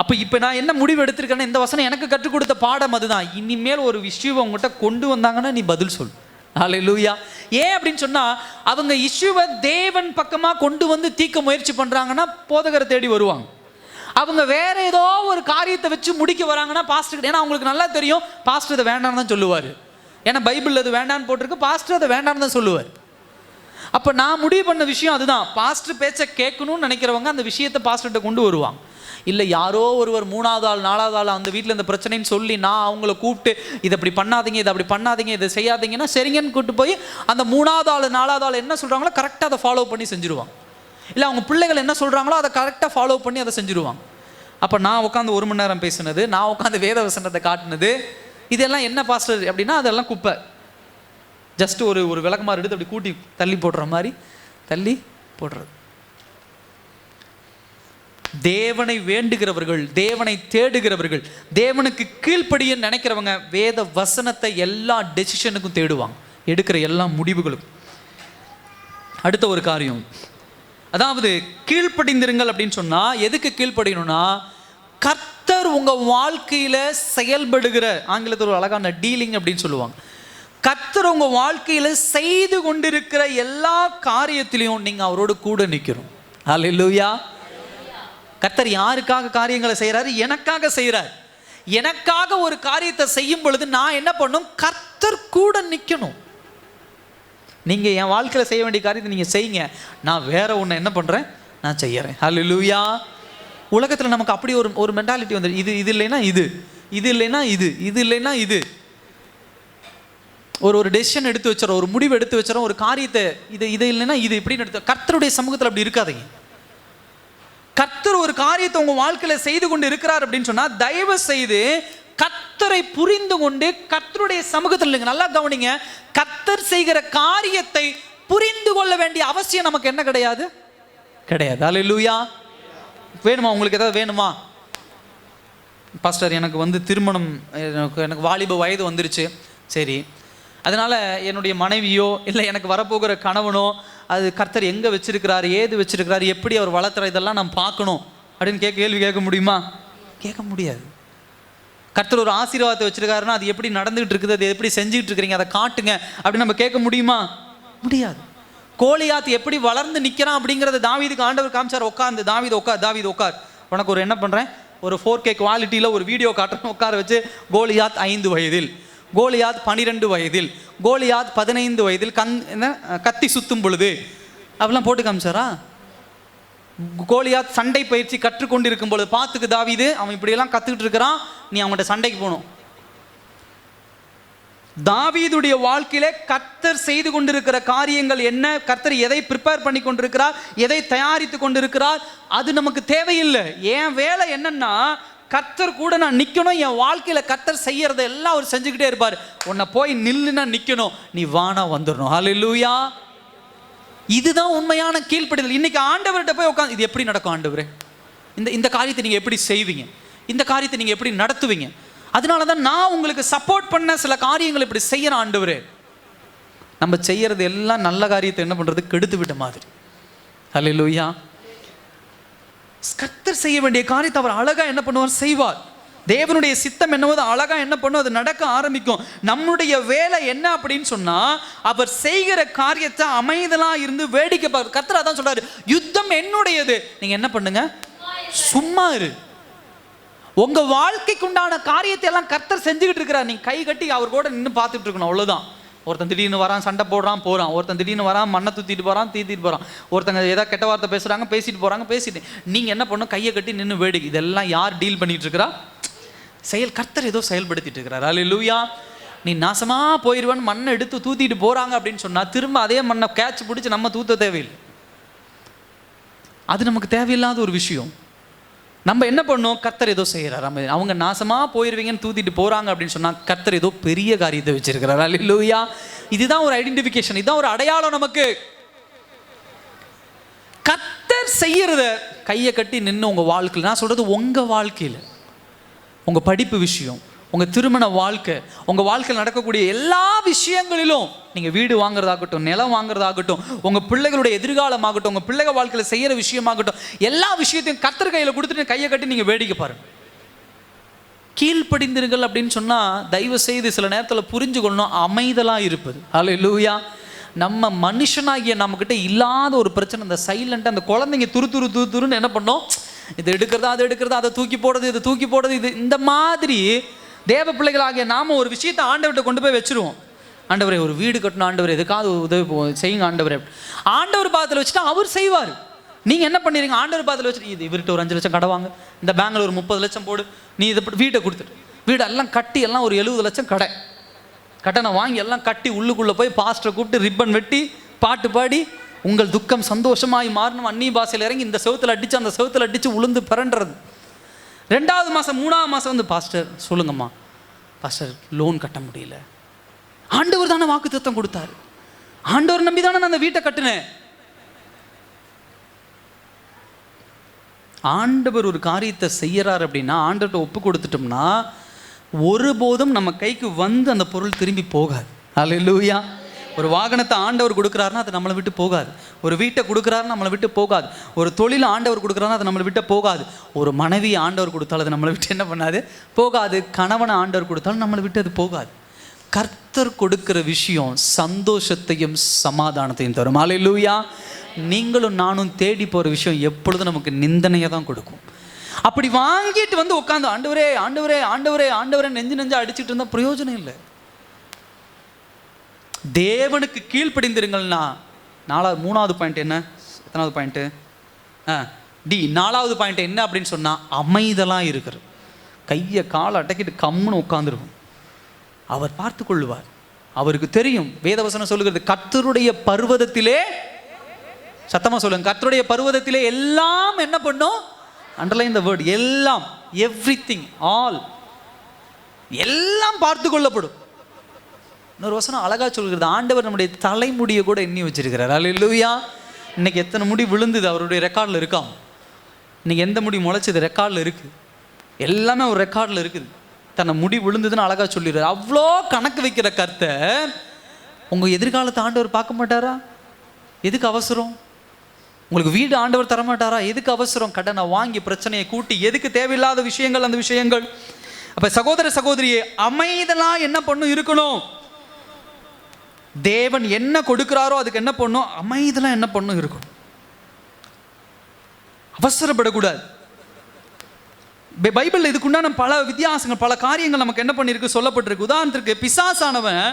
அப்போ இப்போ நான் என்ன முடிவு எடுத்திருக்கேன்னா, இந்த வசனம் எனக்கு கற்றுக் கொடுத்த பாடம் அதுதான். இனிமேல் ஒரு விஷயம் உங்கள்கிட்ட கொண்டு வந்தாங்கன்னா நீ பதில் சொல். ஹல்லேலூயா. ஏன் அப்படின்னு சொன்னால், அவங்க இஷ்யூவை தேவன் பக்கமாக கொண்டு வந்து தீர்க்க முயற்சி பண்ணுறாங்கன்னா போதகரை தேடி வருவாங்க. அவங்க வேற ஏதோ ஒரு காரியத்தை வச்சு முடிக்க வராங்கன்னா பாஸ்டர், ஏன்னா அவங்களுக்கு நல்லா தெரியும் பாஸ்டர் இதை வேண்டான்னு தான் சொல்லுவார். ஏன்னா பைபிள் அது வேண்டான்னு போட்டிருக்கு, பாஸ்டர் அதை வேண்டான்னு தான் சொல்லுவார். அப்போ நான் முடிவு பண்ண விஷயம் அதுதான். பாஸ்டர் பேச்சை கேட்கணும்னு நினைக்கிறவங்க அந்த விஷயத்தை பாஸ்டர்கிட்ட கொண்டு வருவாங்க. இல்லை யாரோ ஒருவர் 3வது ஆள் 4வது ஆள் அந்த வீட்டில் இந்த பிரச்சனைன்னு சொல்லி நான் அவங்கள கூப்பிட்டு இதை அப்படி பண்ணாதீங்க, இதை அப்படி பண்ணாதீங்க, இதை செய்யாதீங்கன்னா சரிங்கன்னு கூப்பிட்டு போய் அந்த 3வது ஆள் 4வது ஆள் என்ன சொல்கிறாங்களோ கரெக்டாக அதை ஃபாலோ பண்ணி செஞ்சுருவாங்க. இல்லை அவங்க பிள்ளைகள் என்ன சொல்கிறாங்களோ அதை கரெக்டாக ஃபாலோ பண்ணி அதை செஞ்சுருவாங்க. அப்போ நான் உட்காந்து 1 மணி நேரம் பேசுனது, நான் உட்காந்து வேத வசனத்தை காட்டினது, இதெல்லாம் என்ன பாஸ்டர் அப்படின்னா அதெல்லாம் குப்பை. ஜஸ்ட் ஒரு விளக்கமாறு எடுத்து அப்படி கூட்டி தள்ளி போடுற மாதிரி தள்ளி போடுறது. தேவனை வேண்டுகிறவர்கள், தேவனை தேடுகிறவர்கள், தேவனுக்கு கீழ்ப்படிய நினைக்கிறவங்க வேத வசனத்தை எல்லா டெசிஷனுக்கும் தேடுவாங்க, எடுக்கிற எல்லா முடிவுகளுக்கும். அடுத்த ஒரு காரியம், அதாவது கீழ்ப்படிந்திருங்கள் அப்படின்னு சொன்னால் எதுக்கு கீழ்ப்படியணும்னா, கர்த்தர் உங்கள் வாழ்க்கையில் செயல்படுகிற, ஆங்கிலத்தில் ஒரு அழகான டீலிங் அப்படின்னு சொல்லுவாங்க, கர்த்தர் உங்கள் வாழ்க்கையில் செய்து கொண்டிருக்கிற எல்லா காரியத்திலையும் நீங்கள் அவரோடு கூட நிற்கணும். ஹல்லேலூயா. கர்த்தர் யாருக்காக காரியங்களை செய்கிறாரு? எனக்காக செய்கிறார். எனக்காக ஒரு காரியத்தை செய்யும் பொழுது நான் என்ன பண்ணணும்? கர்த்தர் கூட நிற்கணும். நீங்கள் என் வாழ்க்கையில் செய்ய வேண்டிய காரியத்தை நீங்கள் செய்யுங்க, நான் வேற ஒன்று என்ன பண்ணுறேன், நான் செய்யறேன். ஹல்லேலூயா. உலகத்தில் நமக்கு அப்படி ஒரு மென்டாலிட்டி வந்து இது இல்லைன்னா இது, இது இல்லைன்னா இது, இது இல்லைன்னா இது. ஒரு டெசிஷன் எடுத்து வச்சிடறோம், ஒரு முடிவு எடுத்து வச்சிடறோம், ஒரு காரியத்தை இது இல்லைன்னா இது இப்படின்னு எடுத்து. கர்த்தருடைய சமூகத்தில் அப்படி இருக்காதீங்க. கர்த்தர் ஒரு காரியத்தை உங்க வாழ்க்கையில செய்து கொண்டு இருக்கிறார் அப்படின்னு சொன்னா தயவு செய்து கர்த்தரை புரிந்து கொண்டு கர்த்தருடைய சமூகத்தில் இல்லைங்க. நல்லா கவனிங்க, கர்த்தர் செய்கிற காரியத்தை புரிந்து கொள்ள வேண்டிய அவசியம் நமக்கு என்ன கிடையாது. அல்லேலூயா. வேணுமா உங்களுக்கு ஏதாவது வேணுமா? பாஸ்டர் எனக்கு திருமணம், எனக்கு வாலிப வயது வந்துருச்சு, சரி, அதனால என்னுடைய மனைவியோ இல்லை எனக்கு வரப்போகிற கணவனோ அது கர்த்தர் எங்கே வச்சிருக்கிறாரு, ஏது வச்சிருக்கிறாரு, எப்படி அவர் வளர்த்துற, இதெல்லாம் நான் பார்க்கணும் அப்படின்னு கேள்வி கேட்க முடியுமா? கேட்க முடியாது. கர்த்தர் ஒரு ஆசீர்வாதத்தை வச்சிருக்காருன்னா அது எப்படி நடந்துகிட்டு இருக்குது, அது எப்படி செஞ்சுக்கிட்டு இருக்கிறீங்க, அதை காட்டுங்க அப்படின்னு நம்ம கேட்க முடியுமா? முடியாது. கோலியாத் எப்படி வளர்ந்து நிற்கிறான் அப்படிங்கிறத தாவீதுக்கு ஆண்டவர் காமிச்சார். உட்காந்து தாவீது உட்கார், உனக்கு ஒரு என்ன பண்ணுறேன், ஒரு 4K குவாலிட்டியில் ஒரு வீடியோ காட்டுறேன், உட்கார வச்சு. கோலியாத் 5 வயதில், கோலியாத் 12 வயதில், கோலியாத் 15 வயதில் கத்தி சுத்தும் பொழுது அப்படிலாம் போட்டு காமிச்சாரா? கோலியாத் சண்டை பயிற்சி கற்றுக்கொண்டிருக்கும் பொழுது பார்த்துக்கு தாவீது, அவன் இப்படியெல்லாம் கற்றுக்கிட்டு இருக்கிறான், நீ அவங்கள்ட்ட சண்டைக்கு போகணும். தாவீதுடைய வாழ்க்கையிலே கர்த்தர் செய்து கொண்டிருக்கிற காரியங்கள் என்ன, கர்த்தர் எதை ப்ரிப்பேர் பண்ணி கொண்டிருக்கிறார், எதை தயாரித்து கொண்டிருக்கிறார், அது நமக்கு தேவையில்லை. என் வேலை என்னன்னா கர்த்தர் கூட நான் நிற்கணும். என் வாழ்க்கையில் கர்த்தர் செய்யறத எல்லாம் அவர் செஞ்சுக்கிட்டே இருப்பார். உன்னை போய் நில்லுன்னா நிற்கணும், நீ வானா வந்துடணும். ஹல்லேலூயா. இதுதான் உண்மையான கீழ்ப்படிதல். இன்னைக்கு ஆண்டவர்கிட்ட போய் உட்காந்து இது எப்படி நடக்கும் ஆண்டவரே, இந்த காரியத்தை நீங்கள் எப்படி செய்வீங்க, இந்த காரியத்தை நீங்கள் எப்படி நடத்துவீங்க, அதனால தான் நான் உங்களுக்கு சப்போர்ட் பண்ண சில காரியங்கள் இப்படி செய்யற ஆண்டவரே. நம்ம செய்யறது எல்லாம் நல்ல காரியத்தை என்ன பண்றது, கெடுத்து விட்ட மாதிரி. ஹல்லேலூயா. கர்த்தர் செய்ய வேண்டிய காரியத்தை அவர் அழகா என்ன பண்ணுவார், செய்வார். தேவனுடைய சித்தம் என்னவோ அழகா என்ன பண்ணும், அது நடக்க ஆரம்பிக்கும். நம்முடைய வேலை என்ன அப்படின்னு சொன்னா அவர் செய்கிற காரியத்தை அமைதலா இருந்து வேடிக்கை பார்க்க. கர்த்தர் அதான் சொல்றாரு, யுத்தம் என்னுடையது, நீங்க என்ன பண்ணுங்க, சும்மா இரு. உங்க வாழ்க்கைக்கு உண்டான காரியத்தை எல்லாம் கர்த்தர் செஞ்சுக்கிட்டு இருக்கிறார், நீங்க கை கட்டி அவர் கூட நின்று பார்த்துட்டு இருக்கணும், அவ்வளவுதான். ஒருத்தன் திடீர்னு வரான், சண்டை போடுறான், போறான். ஒருத்தன் திடீர்னு வரான், மண்ணை தூத்திட்டு போறான், தீத்திட்டு போறான். ஒருத்தங்க ஏதாவது கெட்ட வார்த்தை பேசுறாங்க, பேசிட்டு போறாங்க, பேசிட்டு நீங்க என்ன பண்ணும், கையை கட்டி நின்று வேடிக்கை. இதெல்லாம் யார் டீல் பண்ணிட்டு இருக்கிறா? செயல் கர்த்தர் ஏதோ செயல்படுத்திட்டு இருக்கிறார். அல்லேலூயா. நீ நாசமா போயிடுவான்னு மண்ணை எடுத்து தூத்திட்டு போறாங்க அப்படின்னு சொன்னா திரும்ப அதே மண்ணை கேட்ச் பிடிச்சி நம்ம தூத்த தேவையில்லை. அது நமக்கு தேவையில்லாத ஒரு விஷயம். நம்ம என்ன பண்ணோம், கர்த்தர் ஏதோ செய்யறாரு. அவங்க நாசமா போயிருவீங்கன்னு தூத்திட்டு போறாங்க அப்படின்னு சொன்னா கர்த்தர் ஏதோ பெரிய காரியத்தை வச்சிருக்கிறார். அல்லேலூயா. இதுதான் ஒரு ஐடென்டிஃபிகேஷன், இதுதான் ஒரு அடையாளம் நமக்கு. கர்த்தர் செய்யறத கையை கட்டி நின்று உங்க வாழ்க்கையில், நான் சொல்றது உங்க வாழ்க்கையில், உங்க படிப்பு விஷயம், உங்க திருமண வாழ்க்கை, உங்க வாழ்க்கையில் நடக்கக்கூடிய எல்லா விஷயங்களிலும், நீங்க வீடு வாங்குறதாகட்டும், நிலம் வாங்குறதாகட்டும், உங்க பிள்ளைகளுடைய எதிர்காலமாகட்டும், உங்க பிள்ளைகள் வாழ்க்கையில் செய்யற விஷயமாகட்டும், எல்லா விஷயத்தையும் கர்த்தர் கையில் கொடுத்துட்டு கையை கட்டி நீங்க வேடிக்கை பாருங்க. கீழ்ப்படிந்திருங்கள் அப்படின்னு சொன்னா தயவு செய்து சில நேரத்தில் புரிஞ்சுக்கொள்ளணும், அமைதலா இருப்பது. அல்லேலூயா. நம்ம மனுஷனாகிய நம்மக்கிட்ட இல்லாத ஒரு பிரச்சனை, இந்த சைலண்ட், அந்த குழந்தைங்க துருன்னு என்ன பண்ணோம், இது எடுக்கிறதா அது எடுக்கிறதா, அதை தூக்கி போடுறது, இதை தூக்கி போடுறது, இது இந்த மாதிரி தேவ பிள்ளைகளாகிய நாம ஒரு விஷயத்தை ஆண்டவர்கிட்ட கொண்டு போய் வச்சிருவோம். ஆண்டவரே ஒரு வீடு கட்டணும், ஆண்டவரே எதுக்காவது உதவி செய்யுங்க ஆண்டவரே. ஆண்டவர் பாதத்தில் வச்சுட்டா அவர் செய்வார். நீங்க என்ன பண்ணிடுறீங்க, ஆண்டவர் பாதத்தில் வச்சுட்டு இது இவர்கிட்ட ஒரு 5 லட்சம் கடை வாங்க, இந்த பேங்க்ல ஒரு 30 லட்சம் போடு, நீ இதை வீட்டை கொடுத்துட்டு, வீடெல்லாம் கட்டி எல்லாம் ஒரு 70 லட்சம் கடனை வாங்கி எல்லாம் கட்டி உள்ளுக்குள்ளே போய் பாஸ்டரை கூப்பிட்டு ரிப்பன் வெட்டி பாட்டு பாடி உங்கள் துக்கம் சந்தோஷமாய் மாறணும், அந்நிய பாசையில் இறங்கி இந்த செவத்தில் அடித்து அந்த செவத்தில் அடித்து உளுந்து பிறன்றது. 2வது மாதம் 3ஆவது மாதம் வந்து பாஸ்டர் சொல்லுங்கம்மா, பாஸ்டர் லோன் கட்ட முடியல. ஆண்டவர் தானே வாக்குத்தத்தம் கொடுத்தாரு, ஆண்டவர் நம்பி தானே நான் அந்த வீட்டை கட்டினேன். ஆண்டவர் ஒரு காரியத்தை செய்யறார் அப்படின்னா ஆண்டவர்கிட்ட ஒப்பு கொடுத்துட்டோம்னா ஒருபோதும் நம்ம கைக்கு வந்து அந்த பொருள் திரும்பி போகாது. அல்லேலூயா. ஒரு வாகனத்தை ஆண்டவர் கொடுக்குறாருன்னா அது நம்மளை விட்டு போகாது. ஒரு வீட்டை கொடுக்குறாருன்னா நம்மளை விட்டு போகாது. ஒரு தொழில் ஆண்டவர் கொடுக்குறாருன்னா அது நம்மளை விட்டு போகாது. ஒரு மனைவியை ஆண்டவர் கொடுத்தாலும் அது நம்மளை விட்டு என்ன பண்ணாது, போகாது. கணவனை ஆண்டவர் கொடுத்தாலும் நம்மளை விட்டு அது போகாது. கர்த்தர் கொடுக்கிற விஷயம் சந்தோஷத்தையும் சமாதானத்தையும் தரும். அல்லேலூயா. நீங்களும் நானும் தேடி போகிற விஷயம் எப்பொழுதும் நமக்கு நிந்தனையை தான் கொடுக்கும். அப்படி வாங்கிட்டு வந்து உட்காந்து ஆண்டவரே ஆண்டவரே ஆண்டவரே ஆண்டவரே நெஞ்சு அடிச்சுட்டு இருந்தால் பிரயோஜனம் இல்லை. தேவனுக்கு கீழ்ப்படிந்திருங்கள்னா 3வது பாயிண்ட் என்ன, எத்தனாவது பாயிண்ட்டு, டி 4வது பாயிண்ட் என்ன அப்படின்னு சொன்னால் அமைதலாக இருக்கிறது. கையை காலை அடக்கிட்டு கம்முன்னு உட்காந்துருக்கும். அவர் பார்த்து கொள்ளுவார். அவருக்கு தெரியும். வேதவசனம் சொல்லுகிறது, கர்த்தருடைய பர்வதத்திலே, சத்தமா சொல்லுங்க, கர்த்தருடைய பர்வதத்திலே எல்லாம் என்ன பண்ணும்? அண்டர்லைன் த வேர்ட், எல்லாம், எவ்ரிதிங், ஆல், எல்லாம் பார்த்து கொள்ளப்படும். இன்னொரு வசனம் அழகா சொல்கிறது, ஆண்டவர் நம்முடைய தலைமுடியை கூட எண்ணி வச்சிருக்கிறார். அல்லேலூயா. இன்னைக்கு எத்தனை முடி விழுந்தது அவருடைய ரெக்கார்டில் இருக்காம். இன்னைக்கு எந்த முடி முளைச்சது ரெக்கார்டில் இருக்கு. எல்லாமே ஒரு ரெக்கார்டில் இருக்குது. தன்னை முடி விழுந்ததுன்னு அழகா சொல்லிடுறாரு. அவ்வளோ கணக்கு வைக்கிற கர்த்தர் உங்க எதிர்காலத்தை ஆண்டவர் பார்க்க மாட்டாரா? எதுக்கு அவசரம்? உங்களுக்கு வீடு ஆண்டவர் தரமாட்டாரா? எதுக்கு அவசரம்? கடனை வாங்கி பிரச்சனையை கூட்டி எதுக்கு தேவையில்லாத விஷயங்கள், அந்த விஷயங்கள். அப்ப சகோதர சகோதரியே, அமைதலா என்ன பண்ணும் இருக்கணும்? தேவன் என்ன கொடுக்கிறாரோ அதுக்கு என்ன பண்ணும்? அமைதலா என்ன பண்ணும் இருக்கணும். அவசரப்படக்கூடாது. பைபிள்ல இதுக்குண்டான பல வித்தியாசங்கள், பல காரியங்கள் நமக்கு என்ன பண்ணிருக்கு, சொல்லப்பட்டிருக்கு. உதாரணத்திற்கு, பிசாசானவன்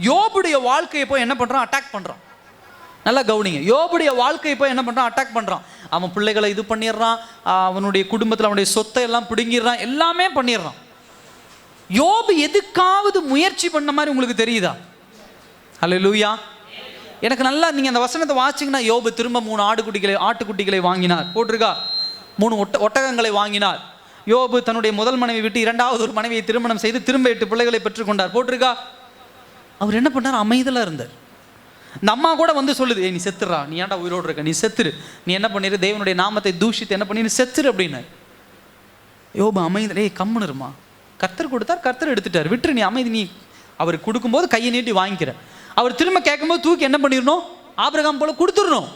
யோபுடைய வாழ்க்கையை போய் என்ன பண்றான்? அட்டாக் பண்றான். நல்லா கவனிங்க. யோபுடைய வாழ்க்கையை போய் என்ன பண்றான்? அட்டாக் பண்றான். அவன் பிள்ளைகளை இது பண்ணிடுறான், அவனுடைய குடும்பத்தில் அவனுடைய சொத்தை எல்லாம் பிடுங்கிடுறான், எல்லாமே பண்ணிடுறான். யோபு எதுக்காவது முயற்சி பண்ண மாதிரி உங்களுக்கு தெரியுதா? அல்லேலூயா. எனக்கு நல்லா நீங்க அந்த வசனத்தை வாசிங்கன்னா, யோபு திரும்ப 3 ஆட்டுக்குட்டிகளை வாங்கினார், போட்டிருக்கா? 3 ஒட்டகங்களை வாங்கினார். யோபு தன்னுடைய முதல் மனைவி விட்டு 2வது ஒரு மனைவியை திருமணம் செய்து திரும்ப 8 பிள்ளைகளை பெற்றுக்கொண்டார், போட்டிருக்கா? அவர் என்ன பண்ணார்? அமைதலா இருந்தார். இந்த அம்மா கூட வந்து சொல்லுது, நீ செத்துறா, நீ ஏன்டா உயிரோடு இருக்க, நீ செத்துரு, நீ என்ன பண்ணிரு, தேவனுடைய நாமத்தை தூஷித்து என்ன பண்ணி செத்துரு அப்படின்னு. யோபு அமைதல், கம்முனுருமா, கர்த்தர் கொடுத்தார், கர்த்தர் எடுத்துட்டார், விட்டுரு, நீ அமைதி. நீ அவர் கொடுக்கும்போது கையை நீட்டி வாங்கிக்கிற. அவர் திரும்ப கேட்கும்போது தூக்கி என்ன பண்ணிடணும்? ஆபிரகாம் போல கொடுத்துடணும்.